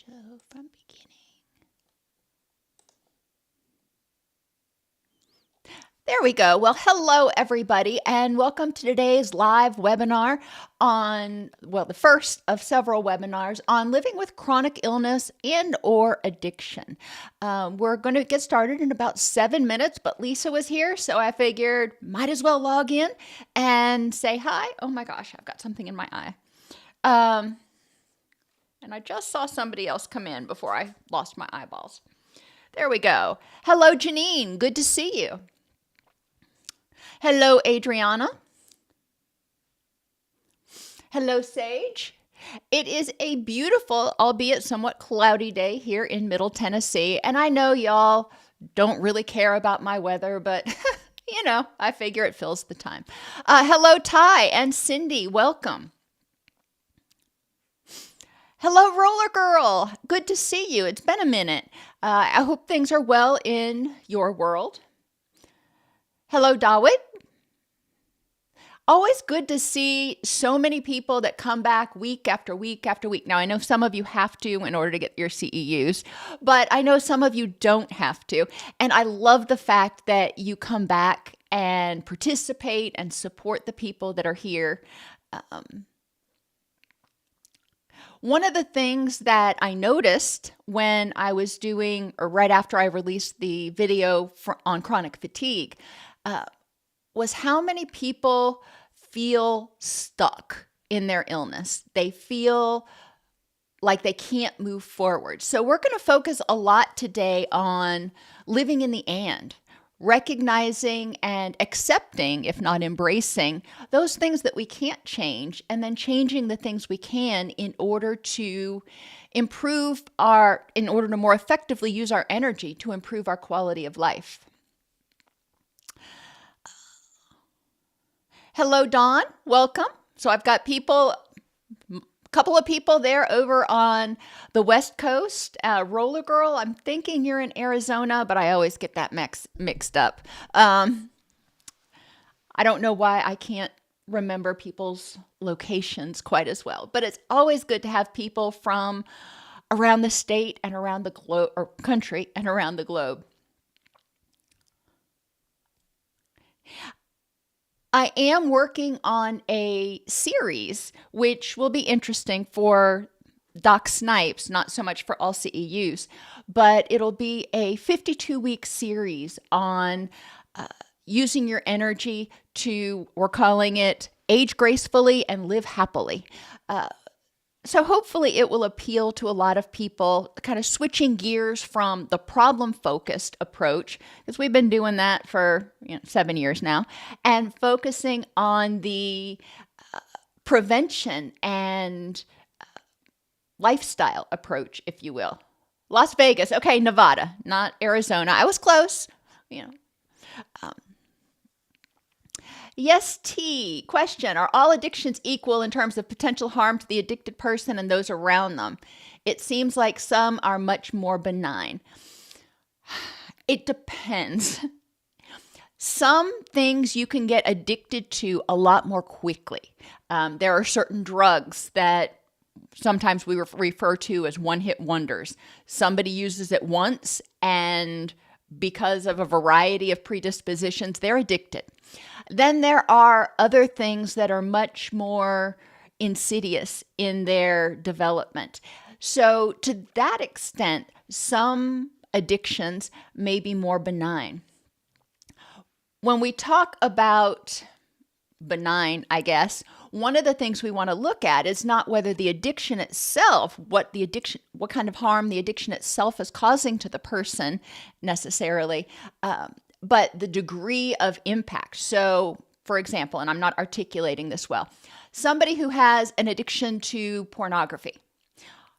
Show from beginning. There we go. Well, hello everybody, and welcome to today's live webinar on, the first of several webinars on living with chronic illness and or addiction. We're going to get started in about 7 minutes, but Lisa was here, so I figured might as well log in and say hi. Oh my gosh, I've got something in my eye. And I just saw somebody else come in before I lost my eyeballs. There we go. Hello, Janine. Good to see you. Hello, Adriana. Hello, Sage. It is a beautiful, albeit somewhat cloudy day here in Middle Tennessee. And I know y'all don't really care about my weather, but I figure it fills the time. Hello, Ty and Cindy. Welcome. Hello, Roller Girl. Good to see you. It's been a minute. I hope things are well in your world. Hello, Dawit. Always good to see so many people that come back week after week after week. Now, I know some of you have to in order to get your CEUs, but I know some of you don't have to. And I love the fact that you come back and participate and support the people that are here. One of the things that I noticed when I was doing, or right after I released the video on chronic fatigue, was how many people feel stuck in their illness. They feel like they can't move forward. So we're going to focus a lot today on living in the and, recognizing and accepting, if not embracing, those things that we can't change, and then changing the things we can in order to in order to more effectively use our energy to improve our quality of life. Hello, Dawn. Welcome. So I've got a couple of people there over on the West Coast. Roller Girl, I'm thinking you're in Arizona, but I always get that mixed up. I don't know why I can't remember people's locations quite as well, but it's always good to have people from around the state and around the globe, or country and around the globe. I am working on a series which will be interesting for Doc Snipes, not so much for all CEUs, but it'll be a 52-week series on using your energy we're calling it age gracefully and live happily. So hopefully it will appeal to a lot of people, kind of switching gears from the problem-focused approach, because we've been doing that for 7 years now, and focusing on the prevention and lifestyle approach, if you will. Las Vegas, okay, Nevada, not Arizona. I was close, Yes, T. Question: are all addictions equal in terms of potential harm to the addicted person and those around them? It seems like some are much more benign. It depends. Some things you can get addicted to a lot more quickly. There are certain drugs that sometimes we refer to as one-hit wonders. Somebody uses it once, and because of a variety of predispositions, they're addicted. Then there are other things that are much more insidious in their development. So to that extent, some addictions may be more benign. When we talk about benign, I guess, one of the things we want to look at is not whether the addiction itself, what kind of harm the addiction itself is causing to the person necessarily, but the degree of impact. So, for example, and I'm not articulating this well, somebody who has an addiction to pornography.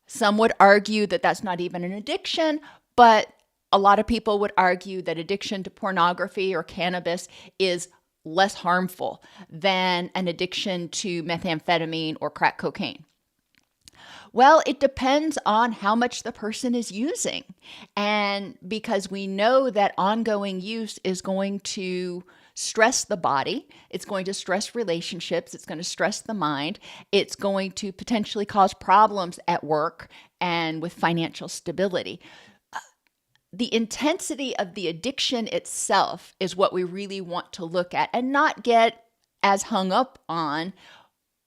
Some would argue that that's not even an addiction, but a lot of people would argue that addiction to pornography or cannabis is less harmful than an addiction to methamphetamine or crack cocaine. Well, it depends on how much the person is using. And because we know that ongoing use is going to stress the body, it's going to stress relationships, it's going to stress the mind, it's going to potentially cause problems at work and with financial stability. The intensity of the addiction itself is what we really want to look at and not get as hung up on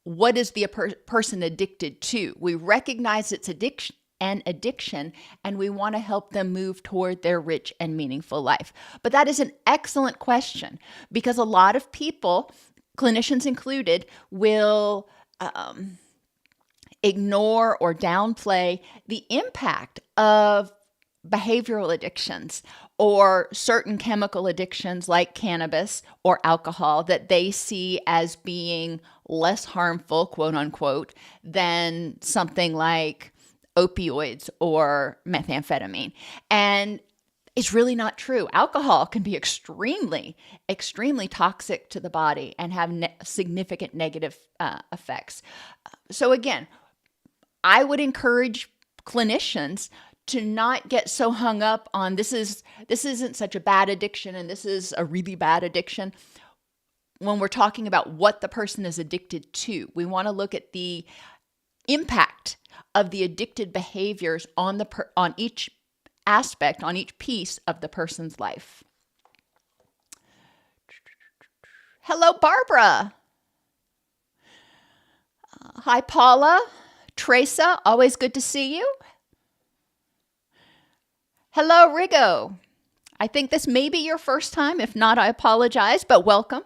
what is the person addicted to. We recognize it's addiction, and we want to help them move toward their rich and meaningful life. But that is an excellent question, because a lot of people, clinicians included, will ignore or downplay the impact of behavioral addictions or certain chemical addictions like cannabis or alcohol that they see as being less harmful, quote unquote, than something like opioids or methamphetamine. And it's really not true. Alcohol can be extremely, extremely toxic to the body and have significant negative effects. So again, I would encourage clinicians to not get so hung up on this isn't such a bad addiction and this is a really bad addiction. When we're talking about what the person is addicted to, we want to look at the impact of the addicted behaviors on each aspect, on each piece of the person's life. Hello, Barbara. Hi, Paula. Teresa, always good to see you. Hello, Rigo. I think this may be your first time. If not, I apologize, but welcome.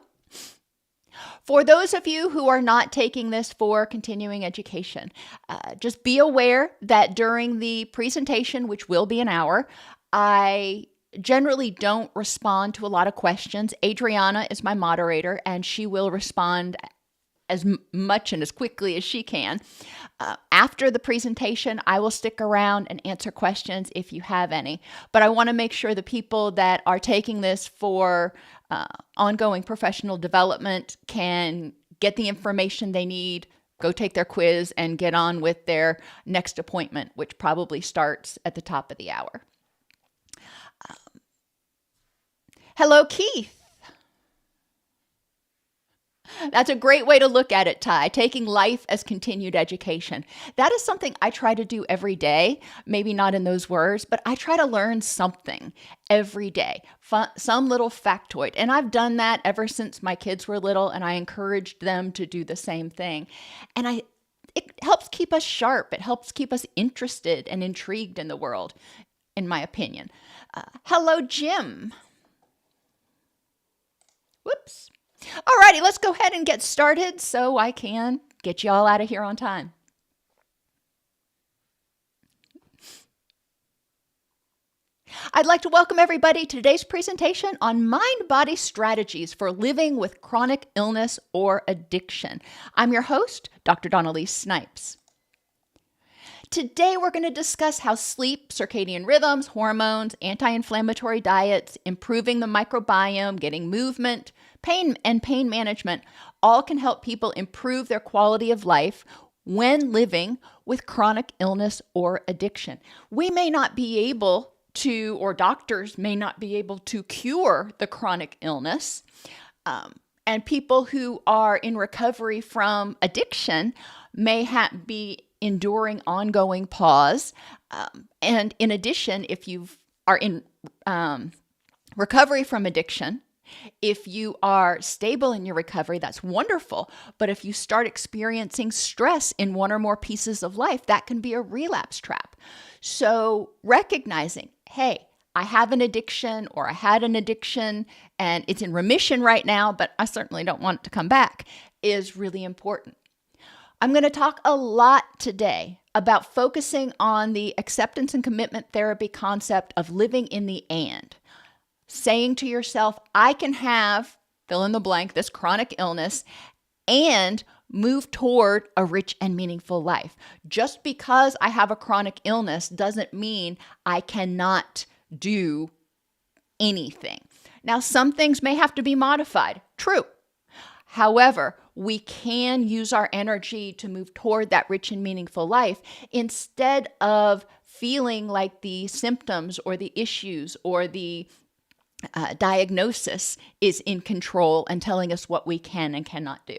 For those of you who are not taking this for continuing education, just be aware that during the presentation, which will be an hour, I generally don't respond to a lot of questions. Adriana is my moderator, and she will respond as much and as quickly as she can. After the presentation, I will stick around and answer questions if you have any. But I want to make sure the people that are taking this for ongoing professional development can get the information they need, go take their quiz, and get on with their next appointment, which probably starts at the top of the hour. Hello, Keith. That's a great way to look at it, Ty, taking life as continued education. That is something I try to do every day, maybe not in those words, but I try to learn something every day, some little factoid. And I've done that ever since my kids were little, and I encouraged them to do the same thing. And it helps keep us sharp. It helps keep us interested and intrigued in the world, in my opinion. Hello, Jim. Whoops. Alrighty, let's go ahead and get started so I can get you all out of here on time. I'd like to welcome everybody to today's presentation on mind-body strategies for living with chronic illness or addiction. I'm your host, Dr. Elise Snipes. Today, we're going to discuss how sleep, circadian rhythms, hormones, anti-inflammatory diets, improving the microbiome, getting movement, pain management, all can help people improve their quality of life when living with chronic illness or addiction. We may not be able to, or doctors may not be able to cure the chronic illness. And people who are in recovery from addiction may be enduring ongoing pause. And in addition, if you are in recovery from addiction, if you are stable in your recovery, that's wonderful. But if you start experiencing stress in one or more pieces of life, that can be a relapse trap. So recognizing, hey, I have an addiction or I had an addiction and it's in remission right now, but I certainly don't want it to come back, is really important. I'm going to talk a lot today about focusing on the acceptance and commitment therapy concept of living in the and. Saying to yourself, I can have, fill in the blank, this chronic illness and move toward a rich and meaningful life. Just because I have a chronic illness doesn't mean I cannot do anything. Now, some things may have to be modified. True. However, we can use our energy to move toward that rich and meaningful life instead of feeling like the symptoms or the issues or the diagnosis is in control and telling us what we can and cannot do.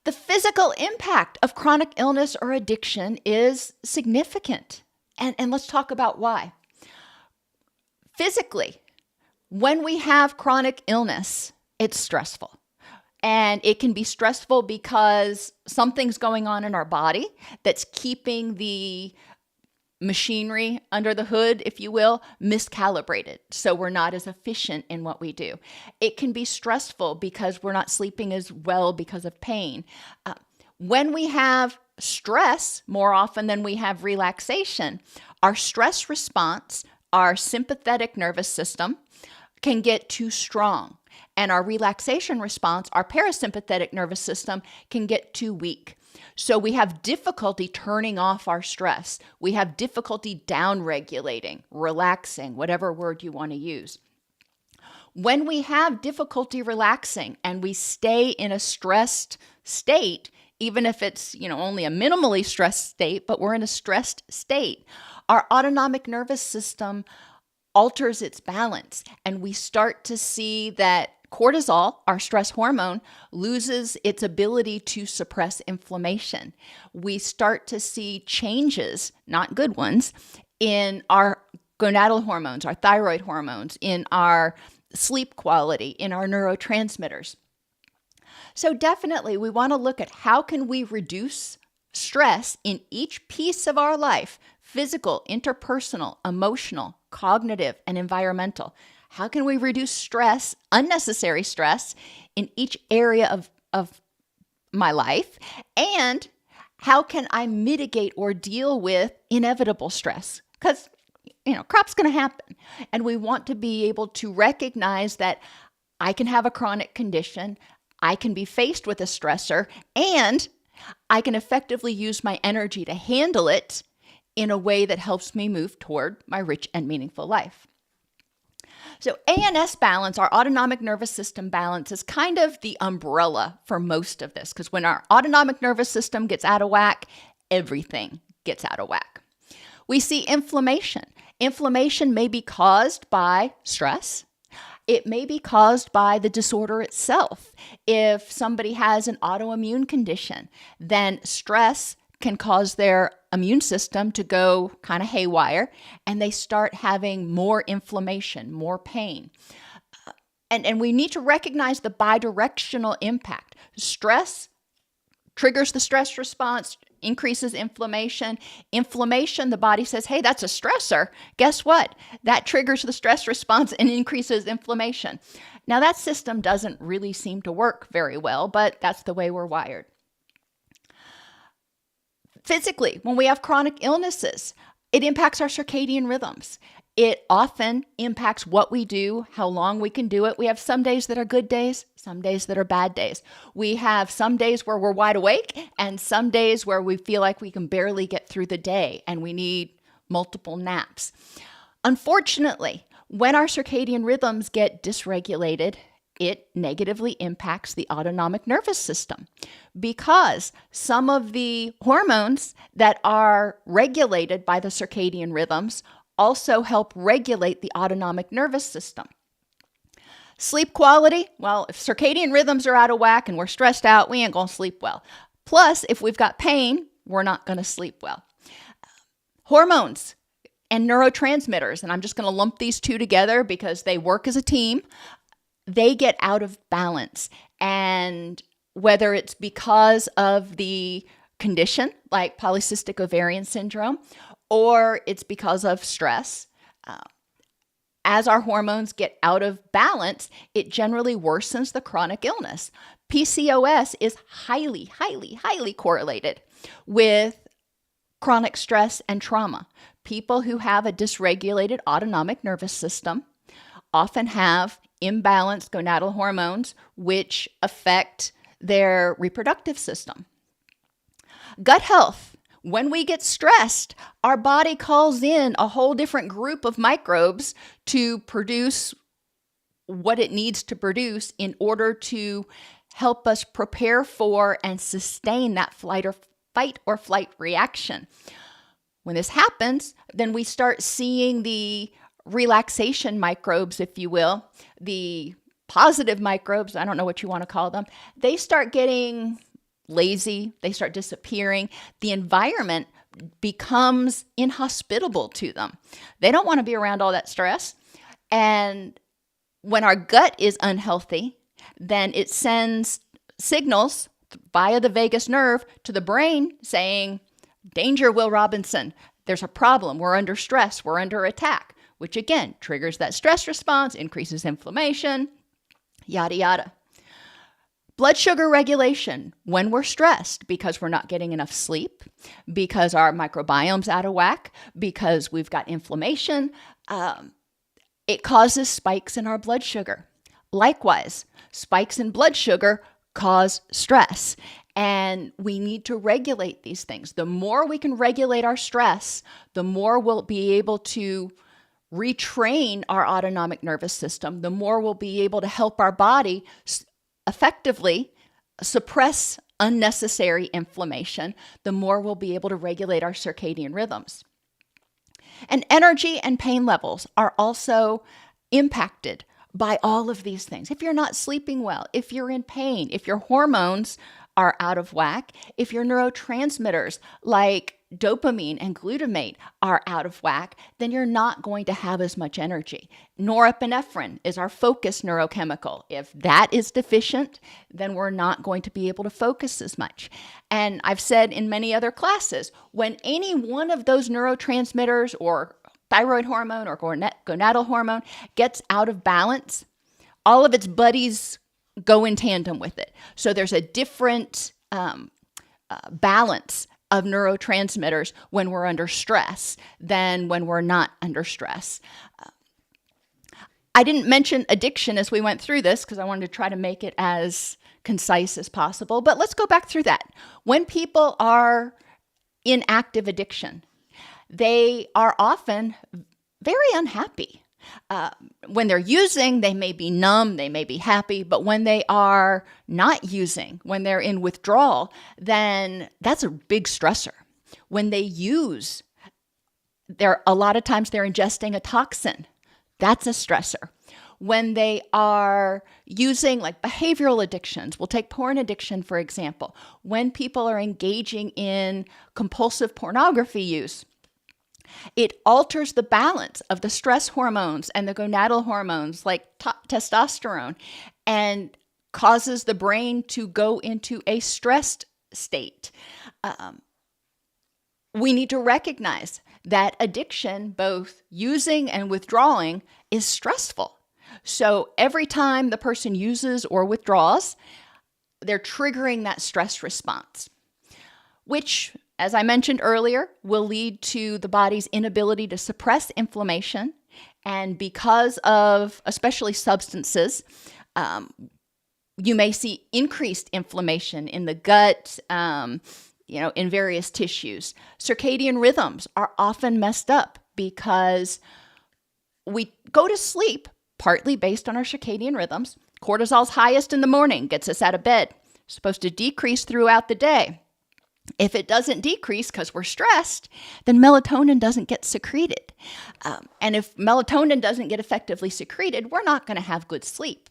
The physical impact of chronic illness or addiction is significant. And let's talk about why. Physically, when we have chronic illness, it's stressful. And it can be stressful because something's going on in our body that's keeping the machinery under the hood, if you will, miscalibrated. So we're not as efficient in what we do. It can be stressful because we're not sleeping as well because of pain. When we have stress, more often than we have relaxation, our stress response, our sympathetic nervous system, can get too strong. And our relaxation response, our parasympathetic nervous system, can get too weak. So we have difficulty turning off our stress. We have difficulty down-regulating, relaxing, whatever word you want to use. When we have difficulty relaxing and we stay in a stressed state, even if it's, only a minimally stressed state, but we're in a stressed state, our autonomic nervous system alters its balance, and we start to see that cortisol, our stress hormone, loses its ability to suppress inflammation. We start to see changes, not good ones, in our gonadal hormones, our thyroid hormones, in our sleep quality, in our neurotransmitters. So definitely we want to look at how can we reduce stress in each piece of our life: physical, interpersonal, emotional, cognitive, and environmental. How can we reduce stress, unnecessary stress, in each area of my life? And how can I mitigate or deal with inevitable stress? Because, crap's going to happen. And we want to be able to recognize that I can have a chronic condition, I can be faced with a stressor, and I can effectively use my energy to handle it in a way that helps me move toward my rich and meaningful life. So ANS balance, our autonomic nervous system balance, is kind of the umbrella for most of this, because when our autonomic nervous system gets out of whack, everything gets out of whack. We see inflammation. Inflammation may be caused by stress. It may be caused by the disorder itself. If somebody has an autoimmune condition, then stress can cause their immune system to go kind of haywire, and they start having more inflammation, more pain. And we need to recognize the bidirectional impact. Stress triggers the stress response, increases inflammation. Inflammation, the body says, hey, that's a stressor. Guess what? That triggers the stress response and increases inflammation. Now, that system doesn't really seem to work very well, but that's the way we're wired. Physically, when we have chronic illnesses, it impacts our circadian rhythms. It often impacts what we do, how long we can do it. We have some days that are good days, some days that are bad days. We have some days where we're wide awake and some days where we feel like we can barely get through the day and we need multiple naps. Unfortunately, when our circadian rhythms get dysregulated, it negatively impacts the autonomic nervous system because some of the hormones that are regulated by the circadian rhythms also help regulate the autonomic nervous system. Sleep quality, well, if circadian rhythms are out of whack and we're stressed out, we ain't going to sleep well. Plus, if we've got pain, we're not going to sleep well. Hormones and neurotransmitters, and I'm just going to lump these two together because they work as a team. They get out of balance. And whether it's because of the condition, like polycystic ovarian syndrome, or it's because of stress, as our hormones get out of balance, it generally worsens the chronic illness. PCOS is highly, highly, highly correlated with chronic stress and trauma. People who have a dysregulated autonomic nervous system often have imbalanced gonadal hormones, which affect their reproductive system. Gut health. When we get stressed, our body calls in a whole different group of microbes to produce what it needs to produce in order to help us prepare for and sustain that fight or flight reaction. When this happens, then we start seeing the relaxation microbes, if you will, the positive microbes, I don't know what you want to call them, they start getting lazy, they start disappearing. The environment becomes inhospitable to them. They don't want to be around all that stress. And when our gut is unhealthy, then it sends signals via the vagus nerve to the brain saying, danger, Will Robinson, there's a problem, we're under stress, we're under attack, which again triggers that stress response, increases inflammation, yada, yada. Blood sugar regulation when we're stressed because we're not getting enough sleep, because our microbiome's out of whack, because we've got inflammation, it causes spikes in our blood sugar. Likewise, spikes in blood sugar cause stress, and we need to regulate these things. The more we can regulate our stress, the more we'll be able to retrain our autonomic nervous system, the more we'll be able to help our body effectively suppress unnecessary inflammation, the more we'll be able to regulate our circadian rhythms. And energy and pain levels are also impacted by all of these things. If you're not sleeping well, if you're in pain, if your hormones are out of whack, if your neurotransmitters like dopamine and glutamate are out of whack, then you're not going to have as much energy. Norepinephrine is our focus neurochemical. If that is deficient, then we're not going to be able to focus as much. And I've said in many other classes, when any one of those neurotransmitters or thyroid hormone or gonadal hormone gets out of balance, all of its buddies go in tandem with it. So there's a different balance of neurotransmitters when we're under stress than when we're not under stress. I didn't mention addiction as we went through this because I wanted to try to make it as concise as possible, but let's go back through that. When people are in active addiction, they are often very unhappy. When they're using, they may be numb, they may be happy, but when they are not using, when they're in withdrawal, then that's a big stressor. When they use, a lot of times they're ingesting a toxin. That's a stressor. When they are using like behavioral addictions, we'll take porn addiction, for example. When people are engaging in compulsive pornography use, it alters the balance of the stress hormones and the gonadal hormones like testosterone and causes the brain to go into a stressed state. We need to recognize that addiction, both using and withdrawing, is stressful. So every time the person uses or withdraws, they're triggering that stress response, which, as I mentioned earlier, will lead to the body's inability to suppress inflammation. And because of especially substances, you may see increased inflammation in the gut, in various tissues. Circadian rhythms are often messed up because we go to sleep partly based on our circadian rhythms. Cortisol's highest in the morning, gets us out of bed. It's supposed to decrease throughout the day. If it doesn't decrease because we're stressed, then melatonin doesn't get secreted. And if melatonin doesn't get effectively secreted, we're not going to have good sleep.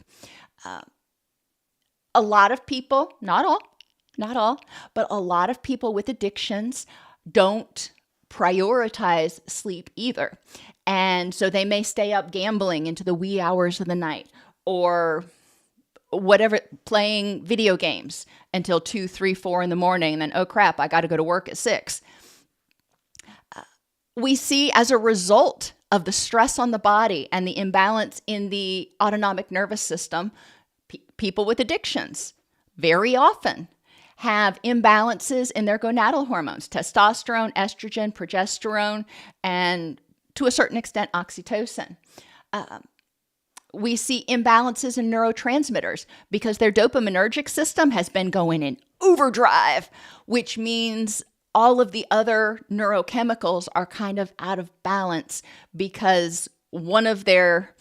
A lot of people, not all, but a lot of people with addictions don't prioritize sleep either. And so they may stay up gambling into the wee hours of the night or whatever, playing video games until 2, 3, 4 in the morning. And then, oh crap, I got to go to work at 6. We see as a result of the stress on the body and the imbalance in the autonomic nervous system, people with addictions very often have imbalances in their gonadal hormones, testosterone, estrogen, progesterone, and to a certain extent, oxytocin. We see imbalances in neurotransmitters because their dopaminergic system has been going in overdrive, which means all of the other neurochemicals are kind of out of balance because one of their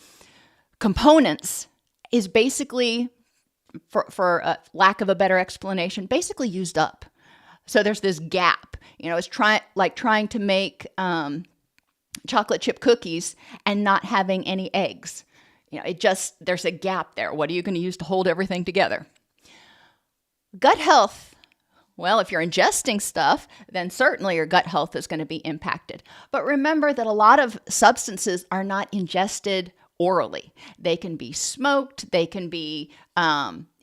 components is basically, for a lack of a better explanation, basically used up. So there's this gap. It's trying to make chocolate chip cookies and not having any eggs. There's a gap there. What are you going to use to hold everything together? Gut health. Well, if you're ingesting stuff, then certainly your gut health is going to be impacted. But remember that a lot of substances are not ingested orally. They can be smoked, they can be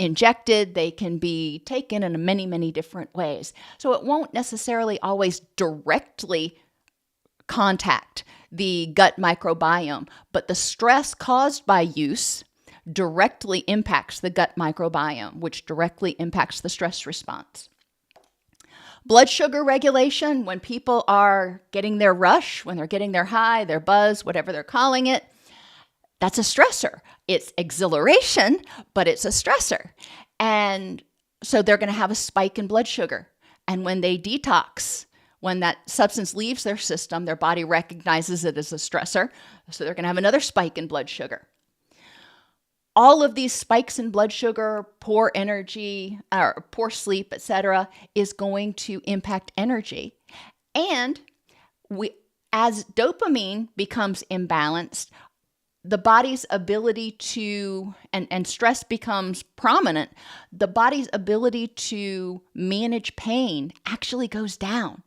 injected, they can be taken in many, many different ways. So it won't necessarily always directly contact the gut microbiome, but the stress caused by use directly impacts the gut microbiome, which directly impacts the stress response. Blood sugar regulation, when people are getting their rush, when they're getting their high, their buzz, whatever they're calling it, that's a stressor. It's exhilaration, but it's a stressor. And so they're going to have a spike in blood sugar. And when they detox, when that substance leaves their system, their body recognizes it as a stressor. So they're going to have another spike in blood sugar. All of these spikes in blood sugar, poor energy, or poor sleep, etc., is going to impact energy. And as dopamine becomes imbalanced, the body's ability to, and stress becomes prominent, the body's ability to manage pain actually goes down.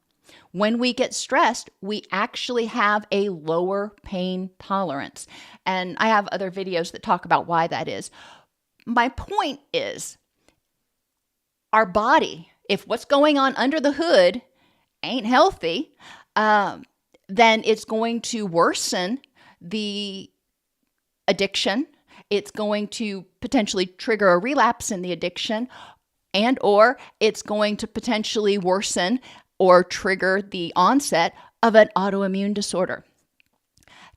When we get stressed, we actually have a lower pain tolerance. And I have other videos that talk about why that is. My point is, our body, if what's going on under the hood ain't healthy, then it's going to worsen the addiction. It's going to potentially trigger a relapse in the addiction, and or it's going to potentially worsen or trigger the onset of an autoimmune disorder.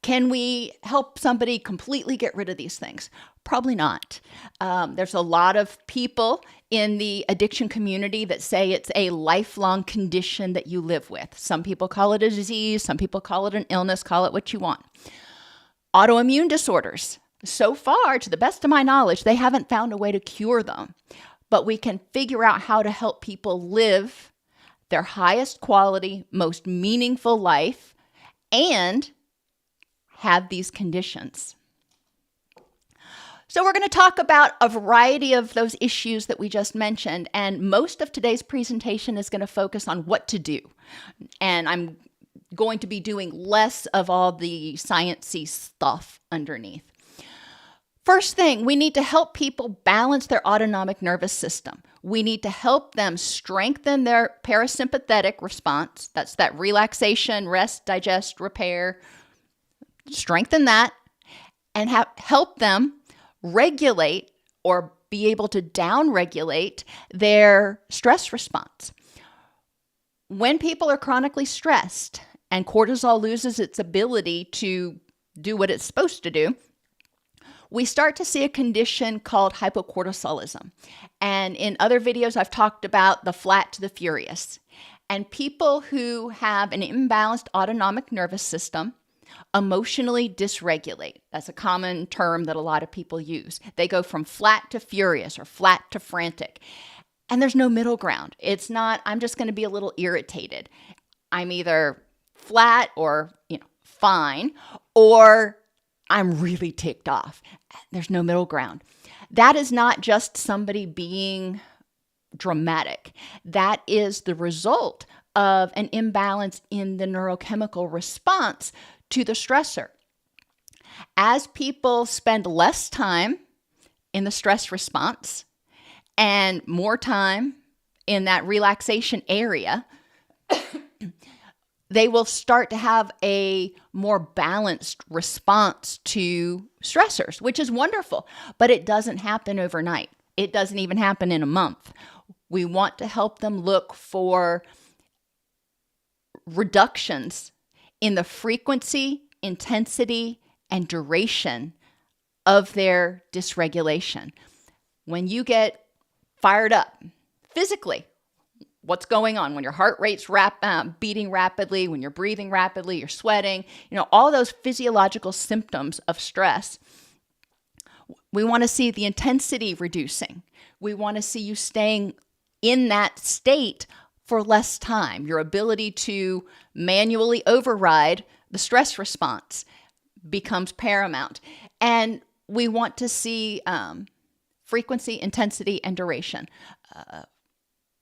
Can we help somebody completely get rid of these things? Probably not. There's a lot of people in the addiction community that say it's a lifelong condition that you live with. Some people call it a disease, some people call it an illness, call it what you want. Autoimmune disorders, so far, to the best of my knowledge, they haven't found a way to cure them. But we can figure out how to help people live their highest quality, most meaningful life, and have these conditions. So we're going to talk about a variety of those issues that we just mentioned, and most of today's presentation is going to focus on what to do. And I'm going to be doing less of all the sciencey stuff underneath. First thing, we need to help people balance their autonomic nervous system. We need to help them strengthen their parasympathetic response. That's that relaxation, rest, digest, repair. Strengthen that and help them regulate or be able to down-regulate their stress response. When people are chronically stressed and cortisol loses its ability to do what it's supposed to do, we start to see a condition called hypocortisolism. And in other videos, I've talked about the flat to the furious. And people who have an imbalanced autonomic nervous system emotionally dysregulate. That's a common term that a lot of people use. They go from flat to furious or flat to frantic. And there's no middle ground. It's not, I'm just going to be a little irritated. I'm either flat or, fine, or I'm really ticked off. There's no middle ground. That is not just somebody being dramatic. That is the result of an imbalance in the neurochemical response to the stressor. As people spend less time in the stress response and more time in that relaxation area, they will start to have a more balanced response to stressors, which is wonderful, but it doesn't happen overnight. It doesn't even happen in a month. We want to help them look for reductions in the frequency, intensity, and duration of their dysregulation. When you get fired up physically, what's going on? When your heart rate's beating rapidly, when you're breathing rapidly, you're sweating, all those physiological symptoms of stress. We want to see the intensity reducing. We want to see you staying in that state for less time. Your ability to manually override the stress response becomes paramount. And we want to see frequency, intensity, and duration.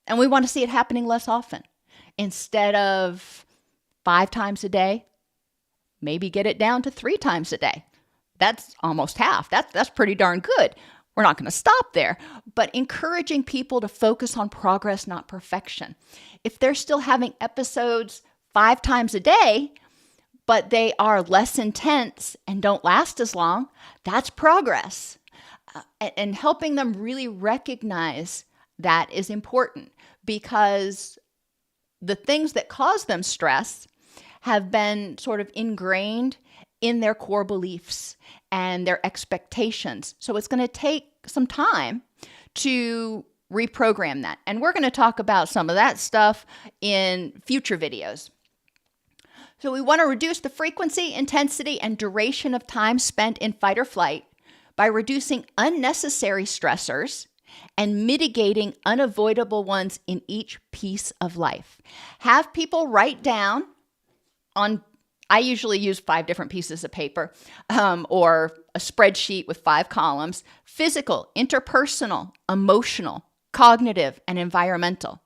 And we want to see it happening less often. Instead of 5 times a day, maybe get it down to 3 times a day. That's almost half. That's pretty darn good. We're not going to stop there, but encouraging people to focus on progress, not perfection. If they're still having episodes 5 times a day, but they are less intense and don't last as long, that's progress. And helping them really recognize that is important, because the things that cause them stress have been sort of ingrained in their core beliefs and their expectations. So it's going to take some time to reprogram that. And we're going to talk about some of that stuff in future videos. So we want to reduce the frequency, intensity, and duration of time spent in fight or flight by reducing unnecessary stressors and mitigating unavoidable ones in each piece of life. Have people write down I usually use 5 different pieces of paper or a spreadsheet with 5 columns: physical, interpersonal, emotional, cognitive, and environmental.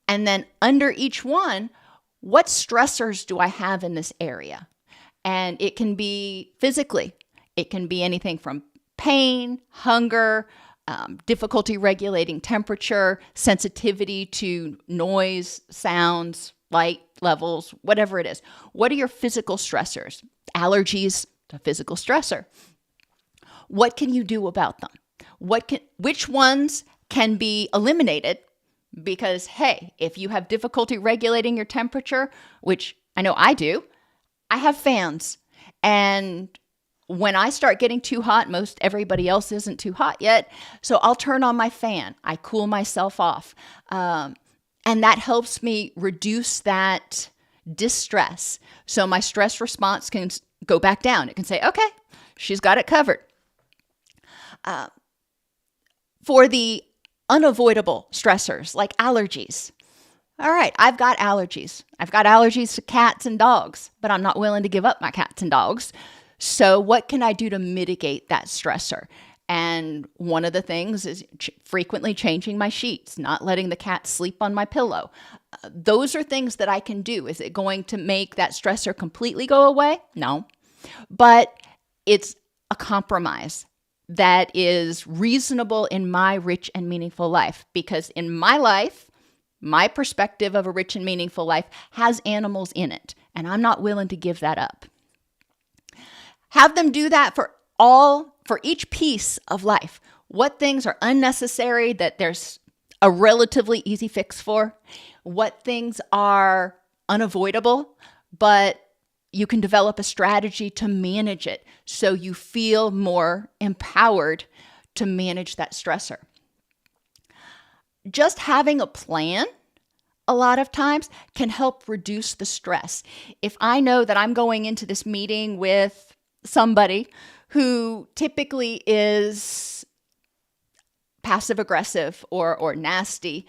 And then under each one, what stressors do I have in this area? And it can be physically. It can be anything from pain, hunger, difficulty regulating temperature, sensitivity to noise, sounds, light levels, whatever it is. What are your physical stressors? Allergies, a physical stressor. What can you do about them? Which ones can be eliminated? Because, hey, if you have difficulty regulating your temperature, which I know I do, I have fans. And when I start getting too hot, most everybody else isn't too hot yet, so I'll turn on my fan. I cool myself off. And that helps me reduce that distress. So my stress response can go back down. It can say, okay, she's got it covered. For the unavoidable stressors like allergies. All right, I've got allergies. I've got allergies to cats and dogs, but I'm not willing to give up my cats and dogs. So what can I do to mitigate that stressor? And one of the things is frequently changing my sheets, not letting the cat sleep on my pillow. Those are things that I can do. Is it going to make that stressor completely go away? No. But it's a compromise that is reasonable in my rich and meaningful life. Because in my life, my perspective of a rich and meaningful life has animals in it. And I'm not willing to give that up. Have them do that for each piece of life. What things are unnecessary that there's a relatively easy fix for? What things are unavoidable, but you can develop a strategy to manage it so you feel more empowered to manage that stressor. Just having a plan a lot of times can help reduce the stress. If I know that I'm going into this meeting with somebody who typically is passive aggressive or nasty,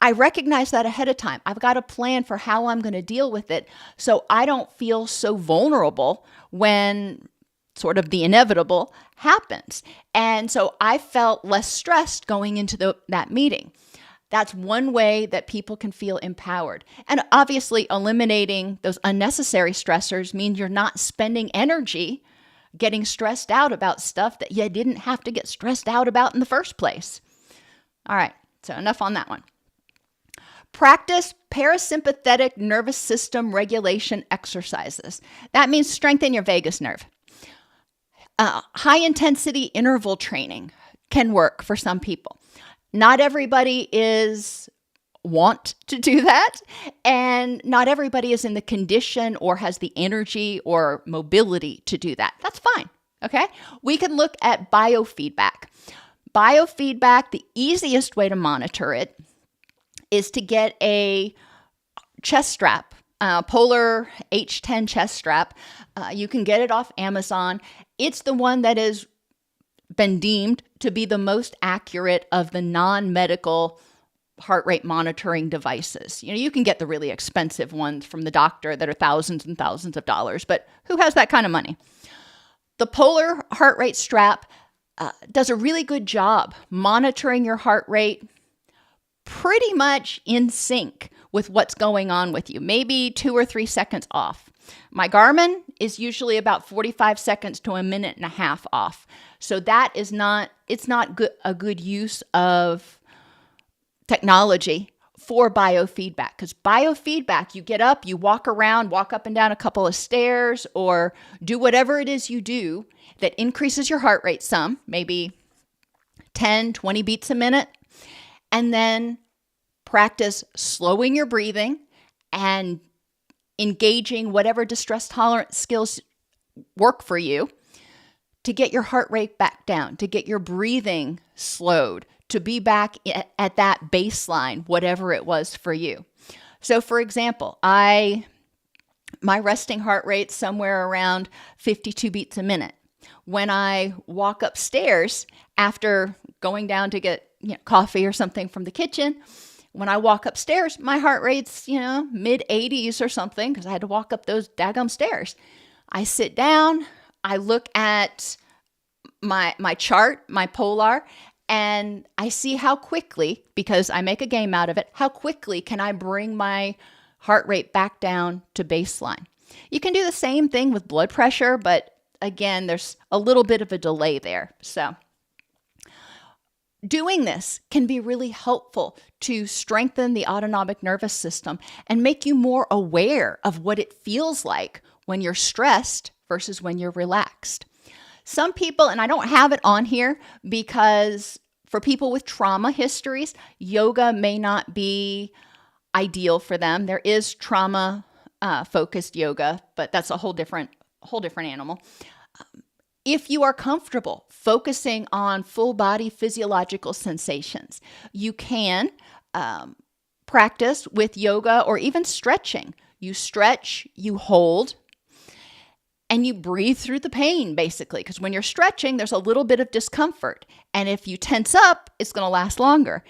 I recognize that ahead of time. I've got a plan for how I'm going to deal with it so I don't feel so vulnerable when sort of the inevitable happens. And so I felt less stressed going into that meeting. That's one way that people can feel empowered. And obviously, eliminating those unnecessary stressors means you're not spending energy getting stressed out about stuff that you didn't have to get stressed out about in the first place. All right, so enough on that one. Practice parasympathetic nervous system regulation exercises. That means strengthen your vagus nerve. High intensity interval training can work for some people. Not everybody want to do that, and not everybody is in the condition or has the energy or mobility to do that. That's fine, okay? We can look at biofeedback. Biofeedback, the easiest way to monitor it is to get a chest strap, Polar H10 chest strap. You can get it off Amazon. It's the one that is been deemed to be the most accurate of the non-medical heart rate monitoring devices. You can get the really expensive ones from the doctor that are thousands and thousands of dollars, but who has that kind of money? The Polar heart rate strap does a really good job monitoring your heart rate pretty much in sync with what's going on with you, maybe 2 or 3 seconds off. My Garmin is usually about 45 seconds to a minute and a half off. So that is not a good use of technology for biofeedback, because biofeedback, you get up, you walk around, walk up and down a couple of stairs, or do whatever it is you do that increases your heart rate some, maybe 10, 20 beats a minute, and then practice slowing your breathing and engaging whatever distress tolerance skills work for you to get your heart rate back down, to get your breathing slowed, to be back at that baseline, whatever it was for you. So for example, my resting heart rate's somewhere around 52 beats a minute. When I walk upstairs after going down to get coffee or something from the kitchen, when I walk upstairs, my heart rate's, mid 80s or something, because I had to walk up those daggum stairs. I sit down, I look at my chart, my Polar, and I see how quickly, because I make a game out of it, how quickly can I bring my heart rate back down to baseline. You can do the same thing with blood pressure, but again, there's a little bit of a delay there. So doing this can be really helpful to strengthen the autonomic nervous system and make you more aware of what it feels like when you're stressed versus when you're relaxed. Some people, and I don't have it on here because for people with trauma histories, yoga may not be ideal for them. There is trauma focused yoga, but that's a whole different animal. If you are comfortable focusing on full body physiological sensations, you can practice with yoga or even stretching. You stretch, you hold, and you breathe through the pain, basically, because when you're stretching, there's a little bit of discomfort. And if you tense up, it's going to last longer.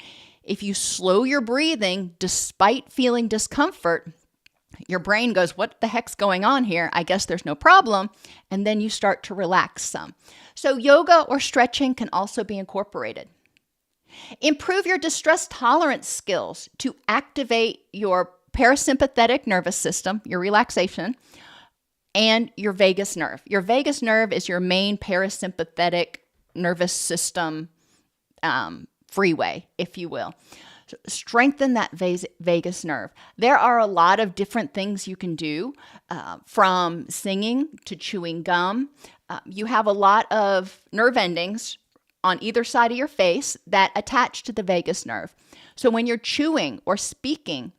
If you slow your breathing despite feeling discomfort, your brain goes, what the heck's going on here? I guess there's no problem. And then you start to relax some. So yoga or stretching can also be incorporated. Improve your distress tolerance skills to activate your parasympathetic nervous system, your relaxation, and your vagus nerve. Your vagus nerve is your main parasympathetic nervous system freeway, if you will. So strengthen that vagus nerve. There are a lot of different things you can do, from singing to chewing gum. You have a lot of nerve endings on either side of your face that attach to the vagus nerve. So when you're chewing or speaking,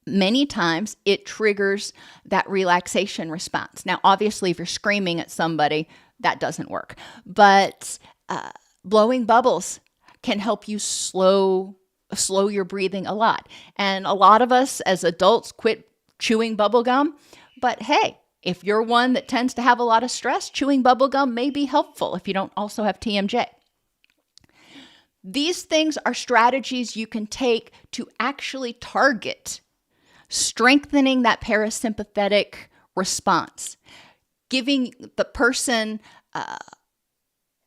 many times it triggers that relaxation response. Now, obviously, if you're screaming at somebody, that doesn't work. But blowing bubbles can help you slow your breathing a lot. And a lot of us as adults quit chewing bubble gum. But hey, if you're one that tends to have a lot of stress, chewing bubble gum may be helpful if you don't also have TMJ. These things are strategies you can take to actually target strengthening that parasympathetic response, giving the person,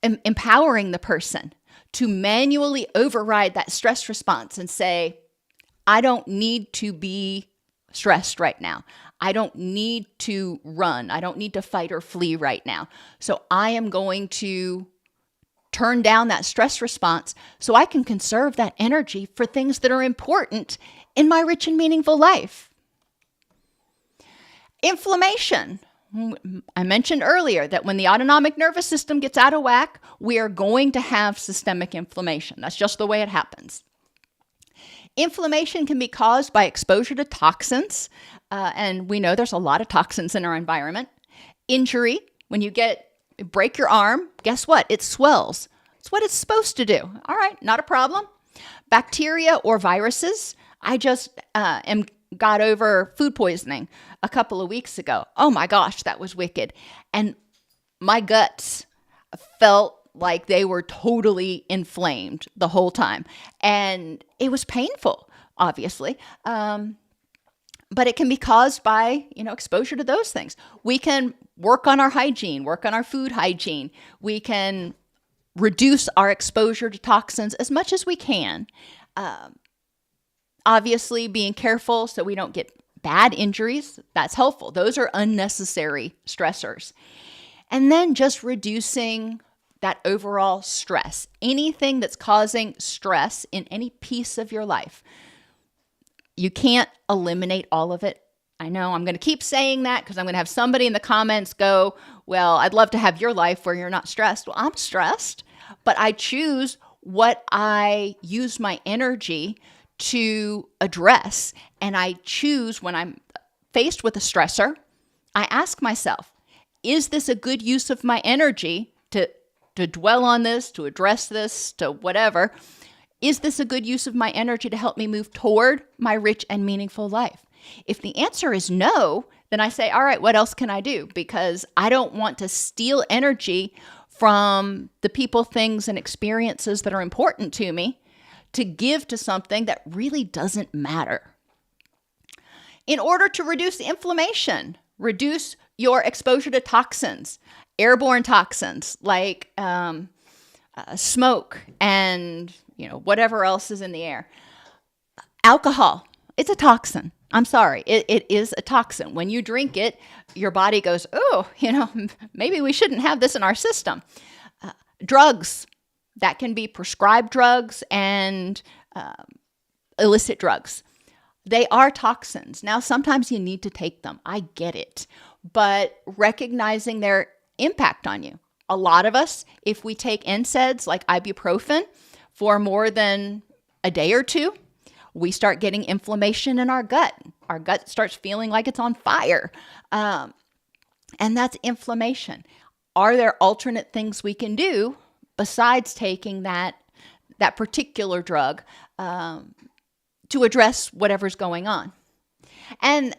empowering the person to manually override that stress response and say, I don't need to be stressed right now. I don't need to run. I don't need to fight or flee right now. So I am going to turn down that stress response so I can conserve that energy for things that are important in my rich and meaningful life. Inflammation. I mentioned earlier that when the autonomic nervous system gets out of whack, we are going to have systemic inflammation. That's just the way it happens. Inflammation can be caused by exposure to toxins, and we know there's a lot of toxins in our environment. Injury, when you break your arm, guess what? It swells. It's what it's supposed to do. All right, not a problem. Bacteria or viruses. I just got over food poisoning a couple of weeks ago. Oh my gosh, that was wicked. And my guts felt like they were totally inflamed the whole time. And it was painful, obviously. But it can be caused by, exposure to those things. We can work on our hygiene, work on our food hygiene. We can reduce our exposure to toxins as much as we can. Obviously, being careful so we don't get bad injuries, that's helpful. Those are unnecessary stressors. And then just reducing that overall stress. Anything that's causing stress in any piece of your life. You can't eliminate all of it. I know I'm going to keep saying that because I'm going to have somebody in the comments go, well, I'd love to have your life where you're not stressed. Well, I'm stressed, but I choose what I use my energy to address. And I choose when I'm faced with a stressor, I ask myself, is this a good use of my energy to dwell on this, to address this, to whatever? Is this a good use of my energy to help me move toward my rich and meaningful life? If the answer is no, then I say, all right, what else can I do? Because I don't want to steal energy from the people, things, and experiences that are important to me to give to something that really doesn't matter. In order to reduce inflammation, reduce your exposure to toxins, airborne toxins like smoke and whatever else is in the air. Alcohol, it's a toxin. I'm sorry, it is a toxin. When you drink it, your body goes, oh, maybe we shouldn't have this in our system. Drugs, that can be prescribed drugs and illicit drugs. They are toxins. Now, sometimes you need to take them. I get it. But recognizing their impact on you. A lot of us, if we take NSAIDs like ibuprofen for more than a day or two, we start getting inflammation in our gut. Our gut starts feeling like it's on fire. And that's inflammation. Are there alternate things we can do besides taking that particular drug to address whatever's going on? And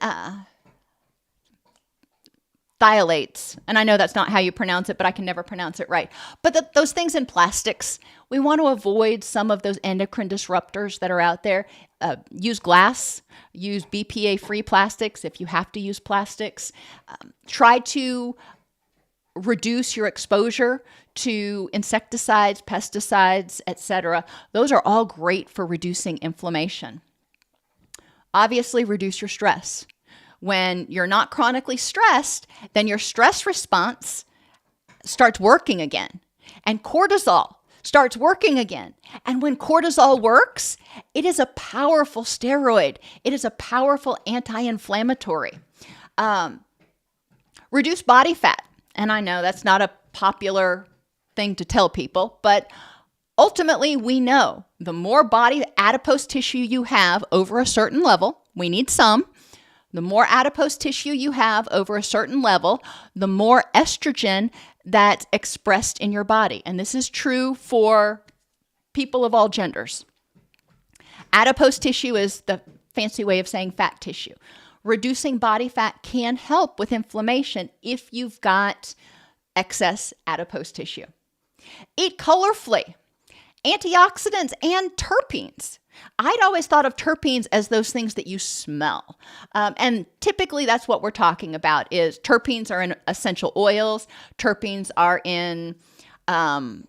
phthalates, and I know that's not how you pronounce it, but I can never pronounce it right. But those things in plastics, we want to avoid some of those endocrine disruptors that are out there. Use glass, use BPA-free plastics if you have to use plastics. Try to reduce your exposure to insecticides, pesticides, etc. Those are all great for reducing inflammation. Obviously, reduce your stress. When you're not chronically stressed, then your stress response starts working again. And cortisol starts working again. And when cortisol works, it is a powerful steroid. It is a powerful anti-inflammatory. Reduce body fat. And I know that's not a popular thing to tell people, but ultimately we know the more body adipose tissue you have over a certain level, we need some. The more adipose tissue you have over a certain level, the more estrogen that's expressed in your body. And this is true for people of all genders. Adipose tissue is the fancy way of saying fat tissue. Reducing body fat can help with inflammation if you've got excess adipose tissue. Eat colorfully. Antioxidants and terpenes. I'd always thought of terpenes as those things that you smell. And typically that's what we're talking about is terpenes are in essential oils. Terpenes are in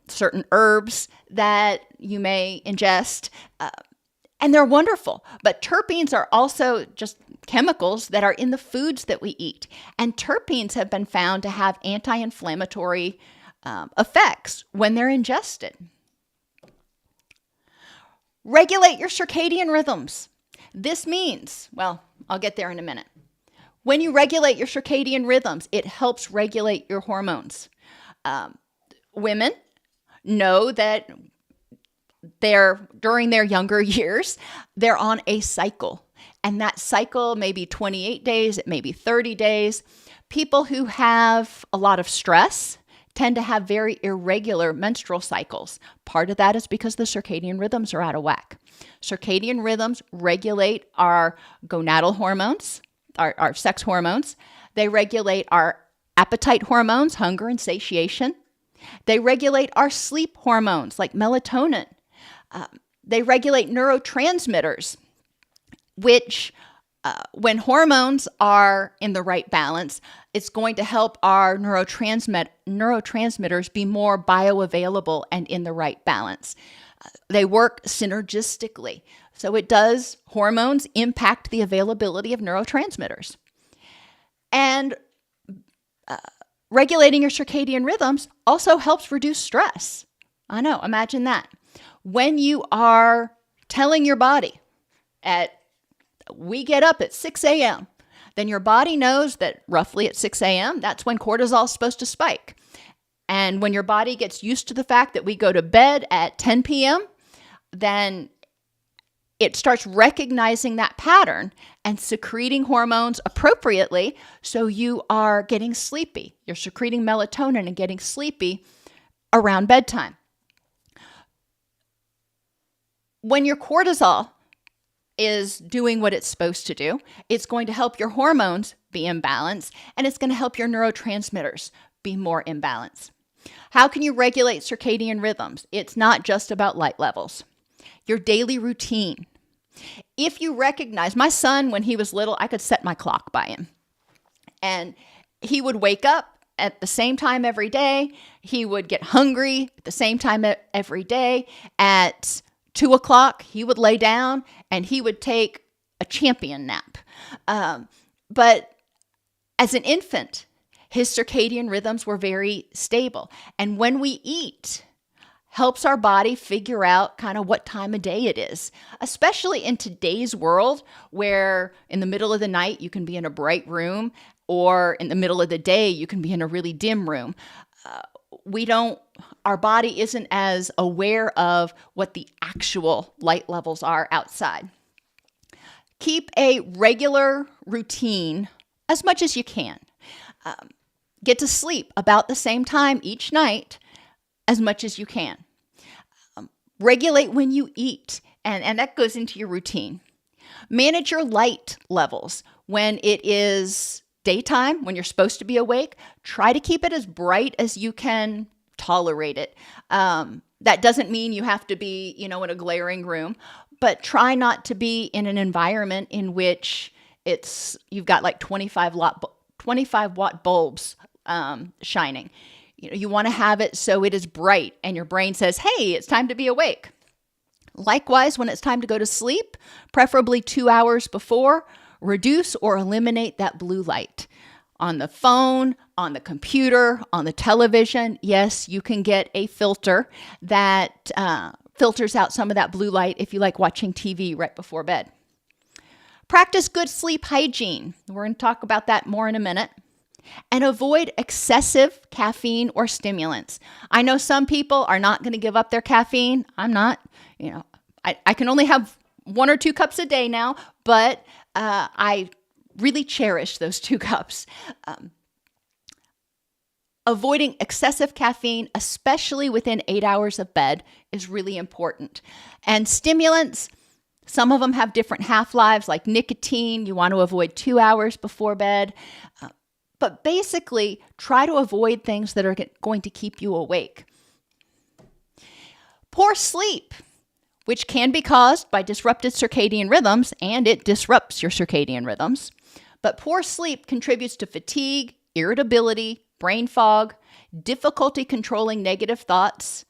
certain herbs that you may ingest. And they're wonderful. But terpenes are also just chemicals that are in the foods that we eat. And terpenes have been found to have anti-inflammatory effects when they're ingested. Regulate your circadian rhythms. This means, well, I'll get there in a minute. When you regulate your circadian rhythms, it helps regulate your hormones. Women know that during their younger years, they're on a cycle. And that cycle may be 28 days, it may be 30 days. People who have a lot of stress tend to have very irregular menstrual cycles. Part of that is because the circadian rhythms are out of whack. Circadian rhythms regulate our gonadal hormones, our sex hormones. They regulate our appetite hormones, hunger and satiation. They regulate our sleep hormones like melatonin. They regulate neurotransmitters, which when hormones are in the right balance, it's going to help our neurotransmitters be more bioavailable and in the right balance. They work synergistically. So hormones impact the availability of neurotransmitters. And regulating your circadian rhythms also helps reduce stress. I know, imagine that. When you are telling your body we get up at 6 a.m., then your body knows that roughly at 6 a.m., that's when cortisol is supposed to spike. And when your body gets used to the fact that we go to bed at 10 p.m., then it starts recognizing that pattern and secreting hormones appropriately, so you are getting sleepy. You're secreting melatonin and getting sleepy around bedtime. When your cortisol is doing what it's supposed to do, it's going to help your hormones be in balance, and it's going to help your neurotransmitters be more in balance. How can you regulate circadian rhythms? It's not just about light levels. Your daily routine. If you recognize, my son, when he was little, I could set my clock by him. And he would wake up at the same time every day. He would get hungry at the same time every day. At 2 o'clock, he would lay down and he would take a champion nap. But as an infant, his circadian rhythms were very stable. And when we eat, helps our body figure out kind of what time of day it is, especially in today's world where in the middle of the night you can be in a bright room, or in the middle of the day you can be in a really dim room. Our body isn't as aware of what the actual light levels are outside. Keep a regular routine as much as you can. Get to sleep about the same time each night as much as you can. Regulate when you eat, and that goes into your routine. Manage your light levels. When it is daytime, when you're supposed to be awake, try to keep it as bright as you can tolerate it. That doesn't mean you have to be, in a glaring room, but try not to be in an environment in which you've got like 25 watt bulbs shining. You want to have it so it is bright and your brain says, hey, it's time to be awake. Likewise, when it's time to go to sleep, preferably 2 hours before, reduce or eliminate that blue light. On the phone, on the computer, on the television, yes, you can get a filter that filters out some of that blue light if you like watching TV right before bed. Practice good sleep hygiene. We're going to talk about that more in a minute. And avoid excessive caffeine or stimulants. I know some people are not going to give up their caffeine. I'm not. I can only have 1 or 2 cups a day now, but I really cherish those 2 cups. Avoiding excessive caffeine, especially within 8 hours of bed, is really important. And stimulants, some of them have different half-lives, like nicotine. You want to avoid 2 hours before bed. But basically, try to avoid things that are going to keep you awake. Poor sleep, which can be caused by disrupted circadian rhythms, and it disrupts your circadian rhythms. But poor sleep contributes to fatigue, irritability, brain fog, difficulty controlling negative thoughts,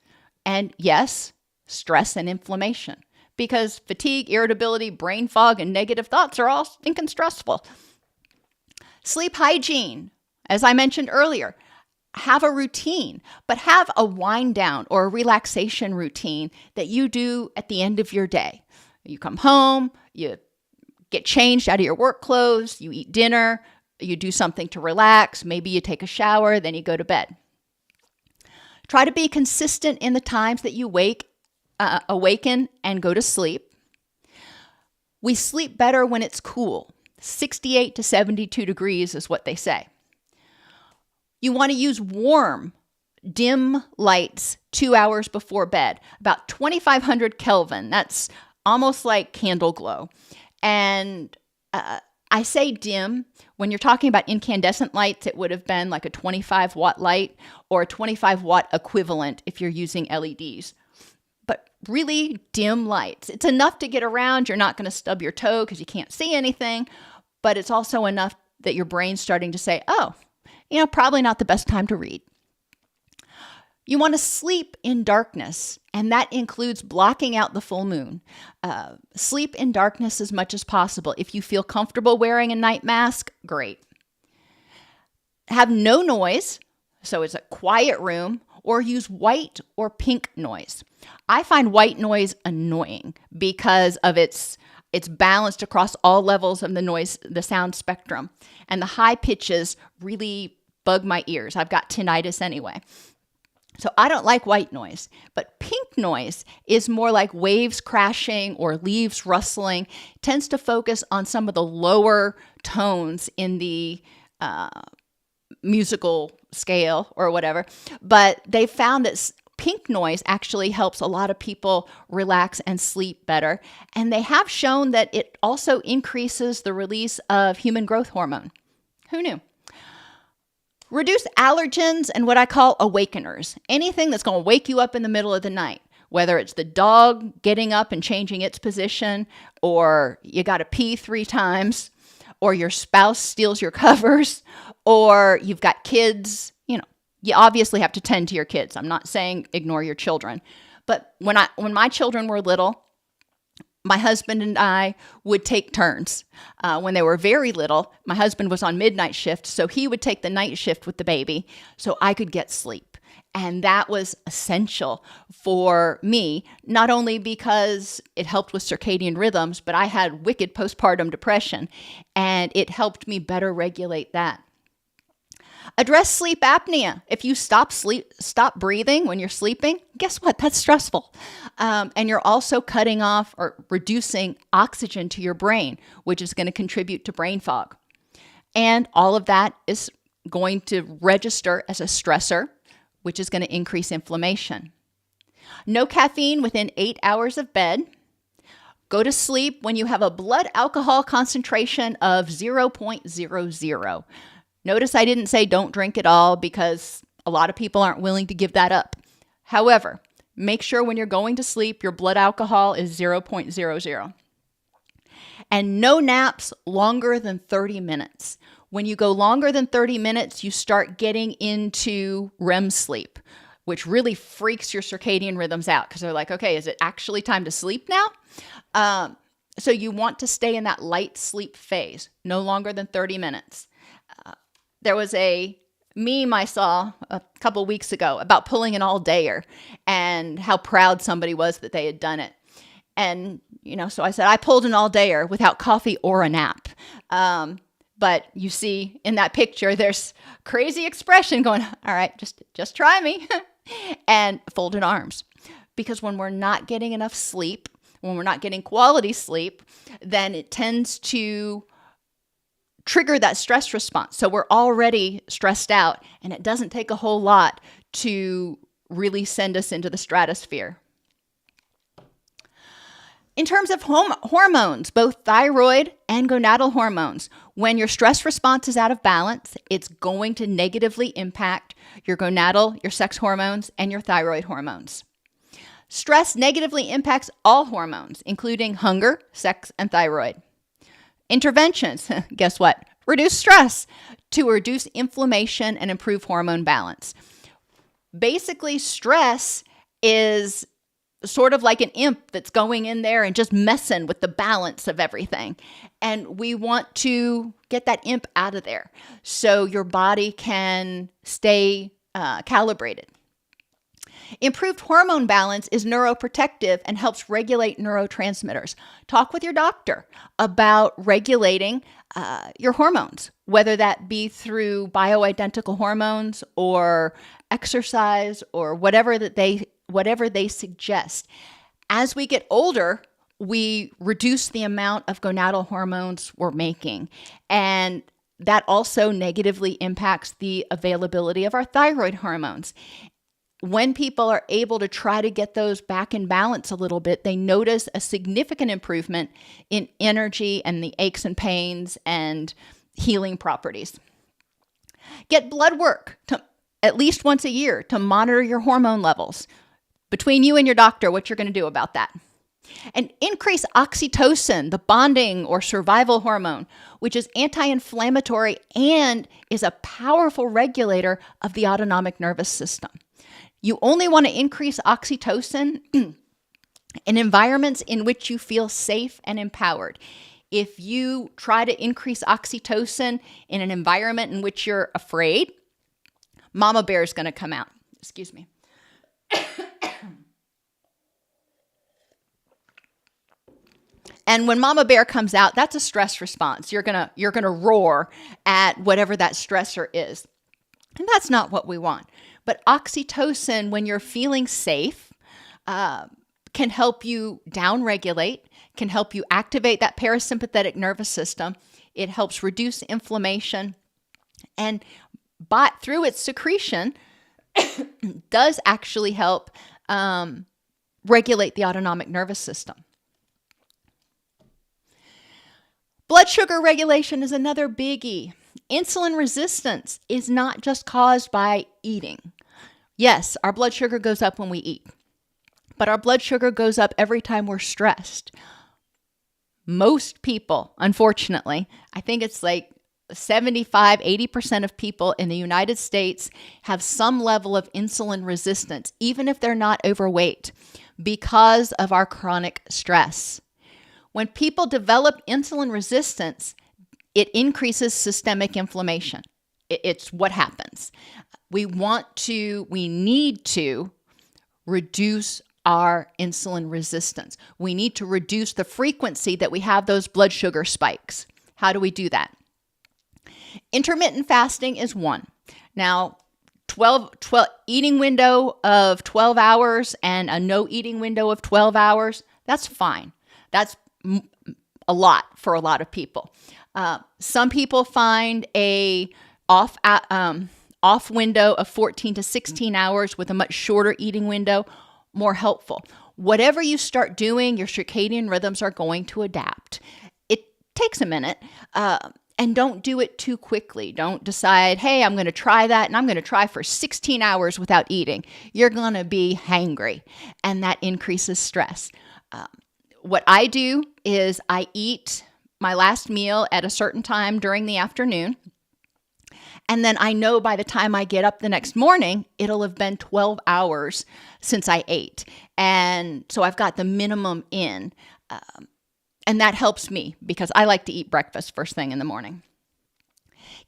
and yes, stress and inflammation. Because fatigue, irritability, brain fog, and negative thoughts are all stinking stressful. Sleep hygiene, as I mentioned earlier, have a routine, but have a wind down or a relaxation routine that you do at the end of your day. You come home, you get changed out of your work clothes, you eat dinner, you do something to relax, maybe you take a shower, then you go to bed. Try to be consistent in the times that you awaken and go to sleep. We sleep better when it's cool. 68 to 72 degrees is what they say. You want to use warm, dim lights 2 hours before bed, about 2500 Kelvin. That's almost like candle glow. And I say dim. When you're talking about incandescent lights, it would have been like a 25-watt light or a 25-watt equivalent if you're using LEDs. But really dim lights. It's enough to get around. You're not going to stub your toe because you can't see anything, but it's also enough that your brain's starting to say, oh, probably not the best time to read. You want to sleep in darkness, and that includes blocking out the full moon. Sleep in darkness as much as possible. If you feel comfortable wearing a night mask, great. Have no noise, so it's a quiet room, or use white or pink noise. I find white noise annoying because of it's balanced across all levels of the sound spectrum, and the high pitches really bug my ears. I've got tinnitus anyway. So I don't like white noise, but pink noise is more like waves crashing or leaves rustling. It tends to focus on some of the lower tones in the musical scale or whatever. But they found that pink noise actually helps a lot of people relax and sleep better. And they have shown that it also increases the release of human growth hormone. Who knew? Reduce allergens and what I call awakeners. Anything that's going to wake you up in the middle of the night, whether it's the dog getting up and changing its position, or you got to pee 3 times, or your spouse steals your covers, or you've got kids. You obviously have to tend to your kids. I'm not saying ignore your children. But when my children were little, my husband and I would take turns. When they were very little, my husband was on midnight shift, so he would take the night shift with the baby so I could get sleep. And that was essential for me, not only because it helped with circadian rhythms, but I had wicked postpartum depression, and it helped me better regulate that. Address sleep apnea. If you stop breathing when you're sleeping, guess what? That's stressful. And you're also cutting off or reducing oxygen to your brain, which is going to contribute to brain fog. And all of that is going to register as a stressor, which is going to increase inflammation. No caffeine within 8 hours of bed. Go to sleep when you have a blood alcohol concentration of 0.00. Notice I didn't say don't drink at all because a lot of people aren't willing to give that up. However, make sure when you're going to sleep, your blood alcohol is 0.00. And no naps longer than 30 minutes. When you go longer than 30 minutes, you start getting into REM sleep, which really freaks your circadian rhythms out because they're like, okay, is it actually time to sleep now? So you want to stay in that light sleep phase, no longer than 30 minutes. There was a meme I saw a couple weeks ago about pulling an all-dayer and how proud somebody was that they had done it. And, so I said, I pulled an all-dayer without coffee or a nap. But you see in that picture, there's crazy expression going, all right, just try me. And folded arms. Because when we're not getting enough sleep, when we're not getting quality sleep, then it tends to trigger that stress response. So we're already stressed out, and it doesn't take a whole lot to really send us into the stratosphere. In terms of hormones, both thyroid and gonadal hormones, when your stress response is out of balance, it's going to negatively impact your gonadal, your sex hormones, and your thyroid hormones. Stress negatively impacts all hormones, including hunger, sex, and thyroid. Interventions, guess what? Reduce stress to reduce inflammation and improve hormone balance. Basically, stress is sort of like an imp that's going in there and just messing with the balance of everything. And we want to get that imp out of there so your body can stay calibrated. Improved hormone balance is neuroprotective and helps regulate neurotransmitters. Talk with your doctor about regulating your hormones, whether that be through bioidentical hormones or exercise or whatever they suggest. As we get older, we reduce the amount of gonadal hormones we're making, and that also negatively impacts the availability of our thyroid hormones. when people are able to try to get those back in balance a little bit, they notice a significant improvement in energy and the aches and pains and healing properties. Get blood work at least once a year to monitor your hormone levels. Between you and your doctor, what you're going to do about that. And increase oxytocin, the bonding or survival hormone, which is anti-inflammatory and is a powerful regulator of the autonomic nervous system. You only want to increase oxytocin in environments in which you feel safe and empowered. If you try to increase oxytocin in an environment in which you're afraid, mama bear is going to come out. Excuse me. And when mama bear comes out, that's a stress response. You're gonna roar at whatever that stressor is. And that's not what we want. But oxytocin, when you're feeling safe, can help you downregulate, can help you activate that parasympathetic nervous system. It helps reduce inflammation. And through its secretion, does actually help regulate the autonomic nervous system. Blood sugar regulation is another biggie. Insulin resistance is not just caused by eating. Yes, our blood sugar goes up when we eat, but our blood sugar goes up every time we're stressed. Most people, unfortunately, I think it's like 75-80% of people in the United States have some level of insulin resistance, even if they're not overweight, because of our chronic stress. When people develop insulin resistance, it increases systemic inflammation. It's what happens. We need to reduce our insulin resistance. We need to reduce the frequency that we have those blood sugar spikes. How do we do that? Intermittent fasting is one. Now, 12 eating window of 12 hours and a no eating window of 12 hours, that's fine. That's a lot for a lot of people. Some people find a off window of 14 to 16 hours with a much shorter eating window more helpful. Whatever you start doing, your circadian rhythms are going to adapt. It takes a minute, and don't do it too quickly. Don't decide, hey, I'm going to try that, and I'm going to try for 16 hours without eating. You're going to be hangry, and that increases stress. What I do is I eat my last meal at a certain time during the afternoon. And then I know by the time I get up the next morning, it'll have been 12 hours since I ate. And so I've got the minimum in. And that helps me because I like to eat breakfast first thing in the morning.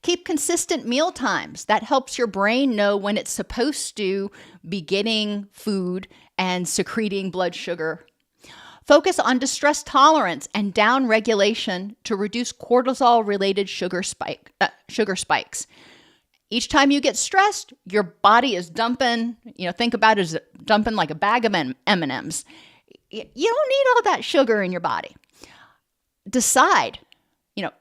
Keep consistent meal times. That helps your brain know when it's supposed to be getting food and secreting blood sugar. Focus on distress tolerance and down regulation to reduce cortisol-related sugar spikes. Each time you get stressed, your body is dumping, think about it as dumping like a bag of M&Ms. You don't need all that sugar in your body. Decide,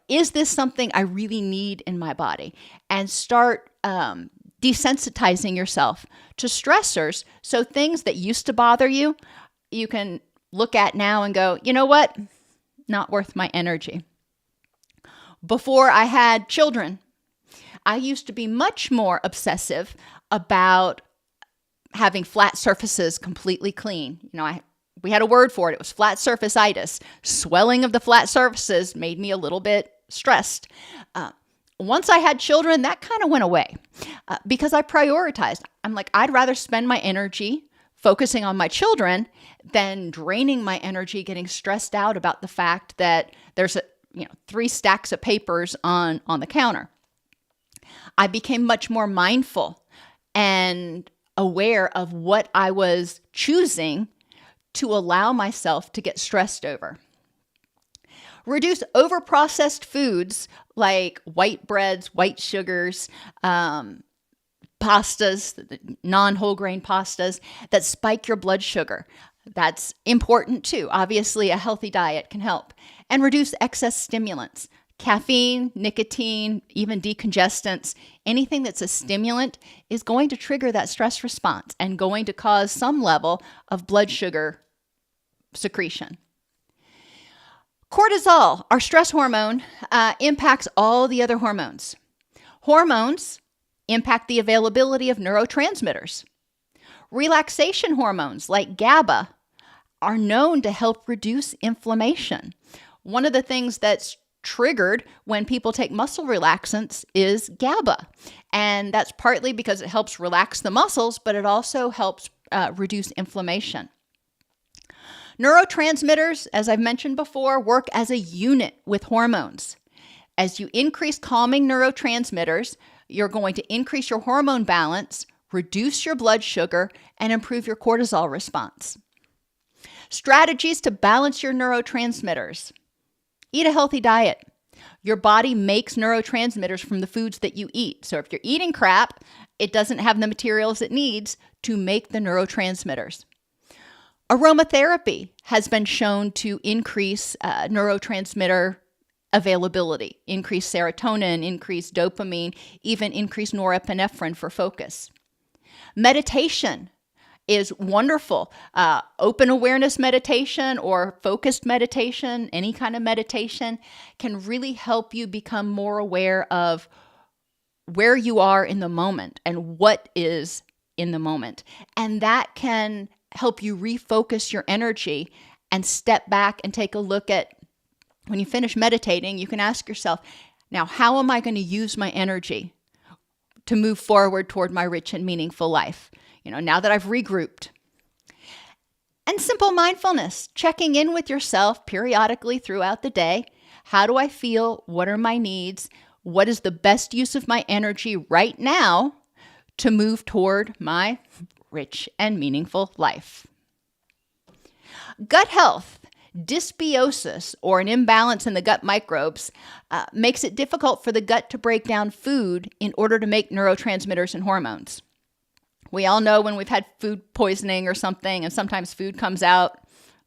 is this something I really need in my body? And start desensitizing yourself to stressors. So things that used to bother you, you can look at now and go, you know what? Not worth my energy. Before I had children, I used to be much more obsessive about having flat surfaces completely clean. We had a word for it. It was flat surface-itis. Swelling of the flat surfaces made me a little bit stressed. Once I had children, that kind of went away because I prioritized. I'm like, I'd rather spend my energy focusing on my children than draining my energy getting stressed out about the fact that there's 3 stacks of papers on the counter. I became much more mindful and aware of what I was choosing to allow myself to get stressed over. Reduce overprocessed foods like white breads, white sugars, pastas, non-whole grain pastas that spike your blood sugar. That's important too. Obviously, a healthy diet can help. And reduce excess stimulants. Caffeine, nicotine, even decongestants, anything that's a stimulant is going to trigger that stress response and going to cause some level of blood sugar secretion. Cortisol, our stress hormone, impacts all the other hormones. Hormones impact the availability of neurotransmitters. Relaxation hormones like GABA are known to help reduce inflammation. One of the things that's triggered when people take muscle relaxants is GABA. And that's partly because it helps relax the muscles, but it also helps reduce inflammation. Neurotransmitters, as I've mentioned before, work as a unit with hormones. As you increase calming neurotransmitters, you're going to increase your hormone balance, reduce your blood sugar, and improve your cortisol response. Strategies to balance your neurotransmitters. Eat a healthy diet. Your body makes neurotransmitters from the foods that you eat. So if you're eating crap, it doesn't have the materials it needs to make the neurotransmitters. Aromatherapy has been shown to increase neurotransmitter availability, increase serotonin, increase dopamine, even increase norepinephrine for focus. Meditation is wonderful. Open awareness meditation or focused meditation, any kind of meditation, can really help you become more aware of where you are in the moment and what is in the moment. And that can help you refocus your energy and step back and take a look at, when you finish meditating, you can ask yourself, now, how am I going to use my energy to move forward toward my rich and meaningful life? Now that I've regrouped. And simple mindfulness, checking in with yourself periodically throughout the day. How do I feel? What are my needs? What is the best use of my energy right now to move toward my rich and meaningful life? Gut health, dysbiosis, or an imbalance in the gut microbes, makes it difficult for the gut to break down food in order to make neurotransmitters and hormones. We all know when we've had food poisoning or something, and sometimes food comes out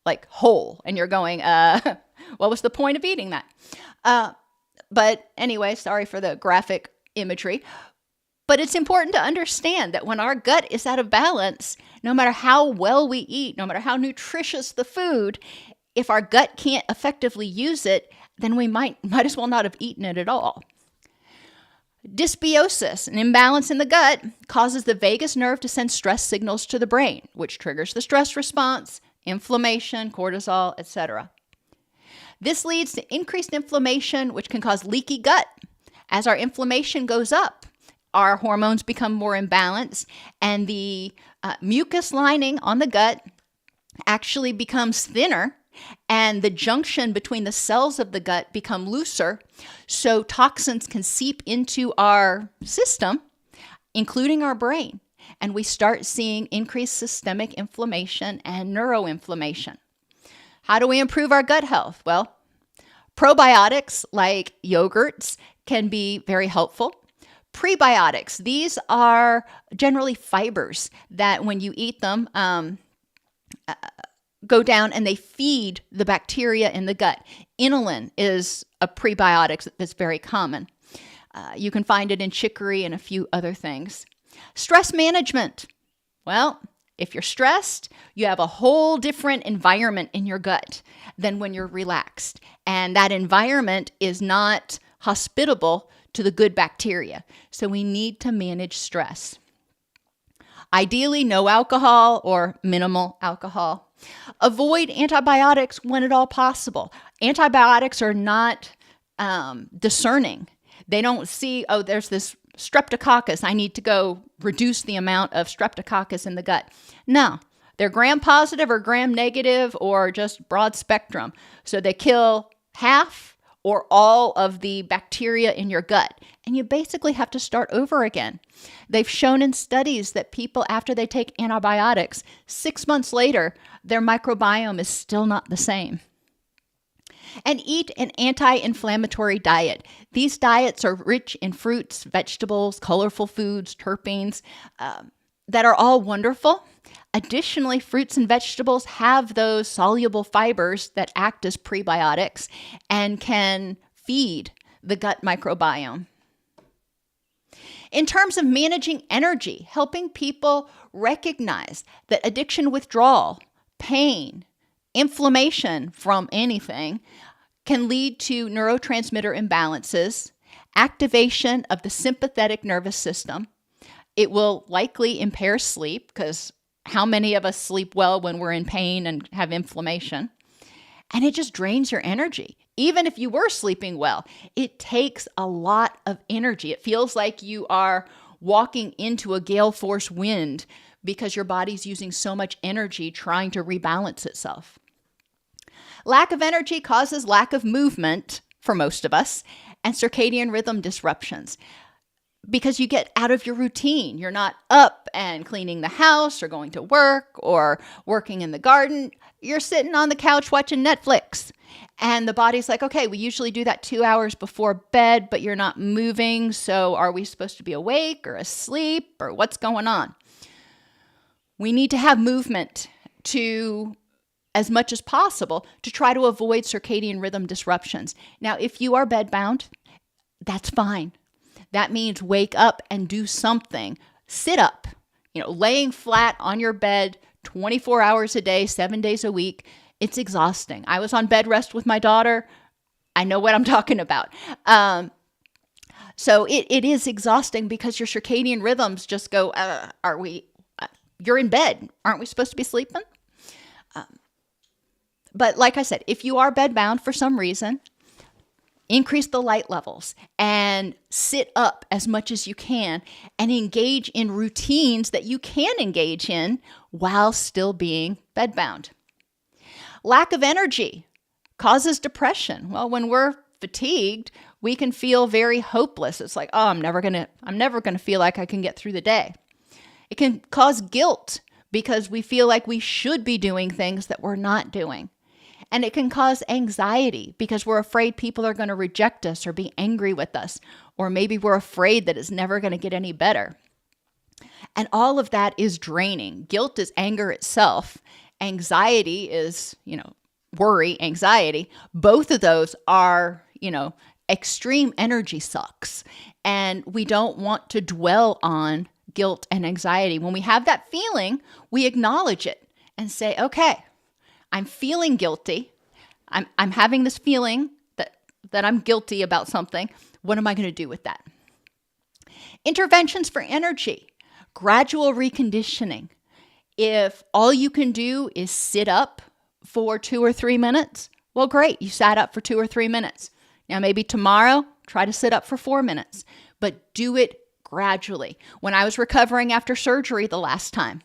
like whole, and you're going, what was the point of eating that? But anyway, sorry for the graphic imagery. But it's important to understand that when our gut is out of balance, no matter how well we eat, no matter how nutritious the food, if our gut can't effectively use it, then we might as well not have eaten it at all. Dysbiosis, an imbalance in the gut, causes the vagus nerve to send stress signals to the brain, which triggers the stress response, inflammation, cortisol, etc. This leads to increased inflammation, which can cause leaky gut. As our inflammation goes up, our hormones become more imbalanced, and the mucus lining on the gut actually becomes thinner, and the junction between the cells of the gut become looser, so toxins can seep into our system, including our brain, and we start seeing increased systemic inflammation and neuroinflammation. How do we improve our gut health? Well, probiotics like yogurts can be very helpful. Prebiotics, these are generally fibers that when you eat them, go down and they feed the bacteria in the gut. Inulin is a prebiotic that's very common. You can find it in chicory and a few other things. Stress management. Well, if you're stressed, you have a whole different environment in your gut than when you're relaxed. And that environment is not hospitable to the good bacteria. So we need to manage stress. Ideally, no alcohol or minimal alcohol. Avoid antibiotics when at all possible. Antibiotics are not discerning. They don't see, oh, there's this streptococcus. I need to go reduce the amount of streptococcus in the gut. No, they're gram-positive or gram-negative or just broad spectrum. So they kill half or all of the bacteria in your gut. And you basically have to start over again. They've shown in studies that people, after they take antibiotics, 6 months later, their microbiome is still not the same. And eat an anti-inflammatory diet. These diets are rich in fruits, vegetables, colorful foods, terpenes, that are all wonderful. Additionally, fruits and vegetables have those soluble fibers that act as prebiotics and can feed the gut microbiome. In terms of managing energy, helping people recognize that addiction withdrawal, pain, inflammation from anything can lead to neurotransmitter imbalances, activation of the sympathetic nervous system. It will likely impair sleep, because how many of us sleep well when we're in pain and have inflammation? And it just drains your energy. Even if you were sleeping well, it takes a lot of energy. It feels like you are walking into a gale force wind because your body's using so much energy trying to rebalance itself. Lack of energy causes lack of movement for most of us and circadian rhythm disruptions because you get out of your routine. You're not up and cleaning the house or going to work or working in the garden. You're sitting on the couch watching Netflix. And the body's like, okay, we usually do that 2 hours before bed, but you're not moving. So are we supposed to be awake or asleep or what's going on? We need to have movement to as much as possible to try to avoid circadian rhythm disruptions. Now, if you are bedbound, that's fine. That means wake up and do something. Sit up, laying flat on your bed 24 hours a day, 7 days a week. It's exhausting. I was on bed rest with my daughter. I know what I'm talking about. So it is exhausting because your circadian rhythms just go, you're in bed. Aren't we supposed to be sleeping? But like I said, if you are bedbound for some reason, increase the light levels and sit up as much as you can and engage in routines that you can engage in while still being bedbound. Lack of energy causes depression. Well, when we're fatigued, we can feel very hopeless. It's like, I'm never going to feel like I can get through the day. It can cause guilt because we feel like we should be doing things that we're not doing. And it can cause anxiety because we're afraid people are going to reject us or be angry with us, or maybe we're afraid that it's never going to get any better. And all of that is draining. Guilt is anger itself. Anxiety is, worry, anxiety. Both of those are, extreme energy sucks. And we don't want to dwell on guilt and anxiety. When we have that feeling, we acknowledge it and say, okay, I'm feeling guilty. I'm having this feeling that I'm guilty about something. What am I going to do with that? Interventions for energy, gradual reconditioning. If all you can do is sit up for 2 or 3 minutes, well, great. You sat up for 2 or 3 minutes. Now, maybe tomorrow, try to sit up for 4 minutes, but do it gradually. When I was recovering after surgery the last time,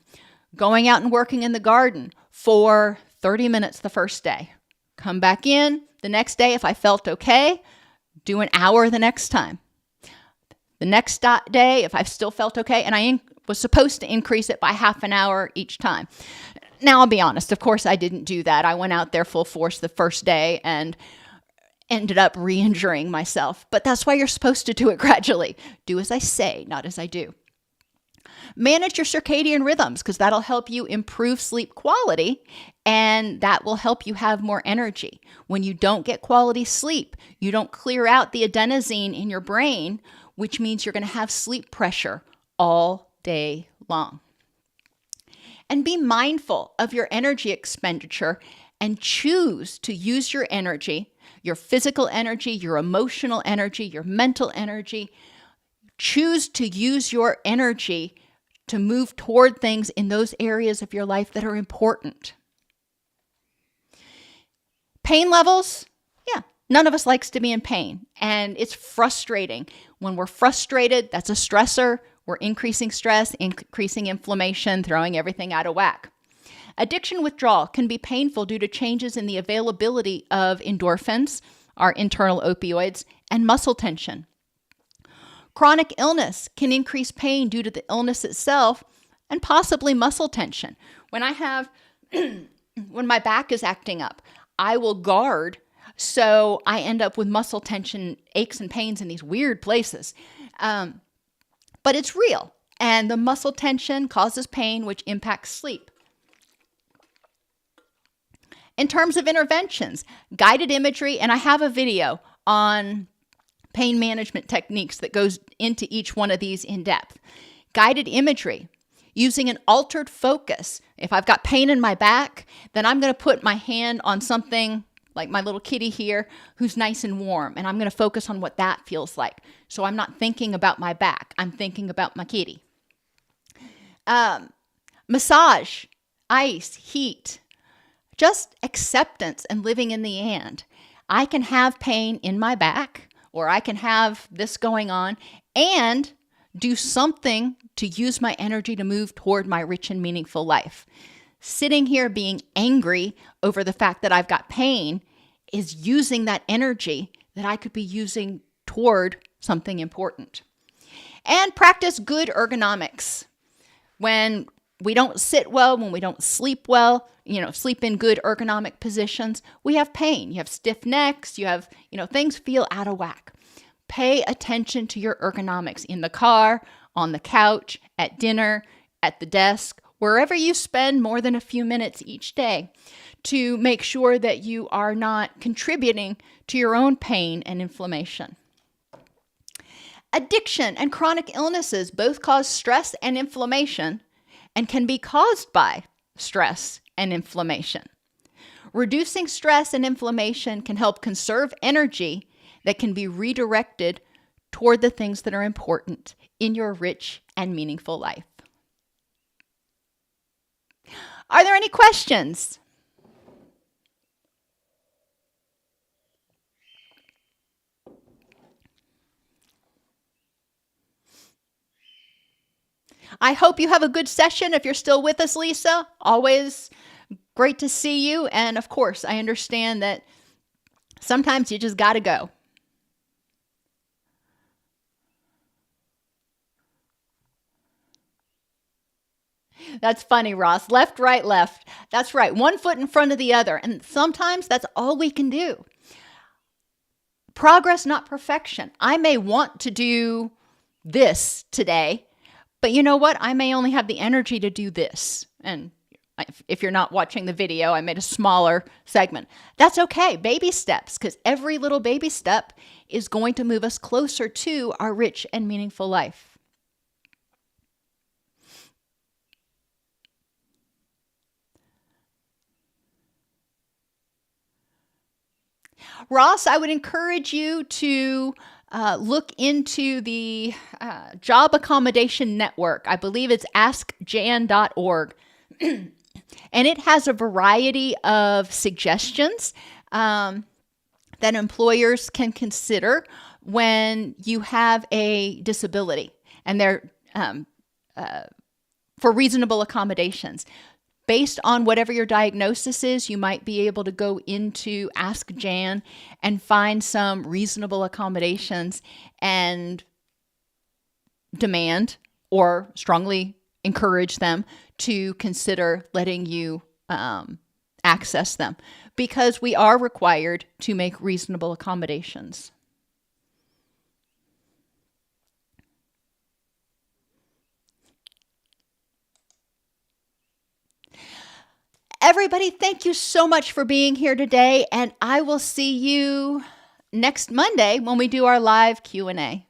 going out and working in the garden for 30 minutes the first day, come back in the next day. If I felt okay, do an hour the next time. The next day, if I still felt okay, and I was supposed to increase it by half an hour each time. Now, I'll be honest. Of course, I didn't do that. I went out there full force the first day and ended up re-injuring myself. But that's why you're supposed to do it gradually. Do as I say, not as I do. Manage your circadian rhythms because that'll help you improve sleep quality and that will help you have more energy. When you don't get quality sleep, you don't clear out the adenosine in your brain, which means you're going to have sleep pressure all day long. And be mindful of your energy expenditure and choose to use your energy, your physical energy, your emotional energy, your mental energy. Choose to use your energy to move toward things in those areas of your life that are important. Pain levels, none of us likes to be in pain, and it's frustrating. When we're frustrated, that's a stressor. We're increasing stress, increasing inflammation, throwing everything out of whack. Addiction withdrawal can be painful due to changes in the availability of endorphins, our internal opioids, and muscle tension. Chronic illness can increase pain due to the illness itself and possibly muscle tension. When my back is acting up, I will guard, so I end up with muscle tension, aches and pains in these weird places. But it's real, and the muscle tension causes pain, which impacts sleep. In terms of interventions, guided imagery, and I have a video on pain management techniques that goes into each one of these in depth. Guided imagery, using an altered focus. If I've got pain in my back, then I'm going to put my hand on something like my little kitty here who's nice and warm, and I'm going to focus on what that feels like. So I'm not thinking about my back. I'm thinking about my kitty. Massage, ice, heat, just acceptance and living in the and. I can have pain in my back, or I can have this going on and do something to use my energy to move toward my rich and meaningful life. Sitting here being angry over the fact that I've got pain is using that energy that I could be using toward something important. And practice good ergonomics. When we don't sit well, when we don't sleep well, sleep in good ergonomic positions, we have pain. You have stiff necks, you have, things feel out of whack. Pay attention to your ergonomics in the car, on the couch, at dinner, at the desk, wherever you spend more than a few minutes each day, to make sure that you are not contributing to your own pain and inflammation. Addiction and chronic illnesses both cause stress and inflammation and can be caused by stress and inflammation. Reducing stress and inflammation can help conserve energy that can be redirected toward the things that are important in your rich and meaningful life. Are there any questions? I hope you have a good session. If you're still with us, Lisa, always great to see you. And of course, I understand that sometimes you just got to go. That's funny, Ross. Left, right, left. That's right. One foot in front of the other. And sometimes that's all we can do. Progress, not perfection. I may want to do this today, but you know what? I may only have the energy to do this. And if you're not watching the video, I made a smaller segment. That's okay. Baby steps, because every little baby step is going to move us closer to our rich and meaningful life. Ross, I would encourage you to look into the Job Accommodation Network. I believe it's askjan.org. And it has a variety of suggestions that employers can consider when you have a disability, and they're for reasonable accommodations. Based on whatever your diagnosis is, you might be able to go into Ask Jan and find some reasonable accommodations and demand or strongly encourage them to consider letting you access them, because we are required to make reasonable accommodations. Everybody, thank you so much for being here today, and I will see you next Monday when we do our live Q&A.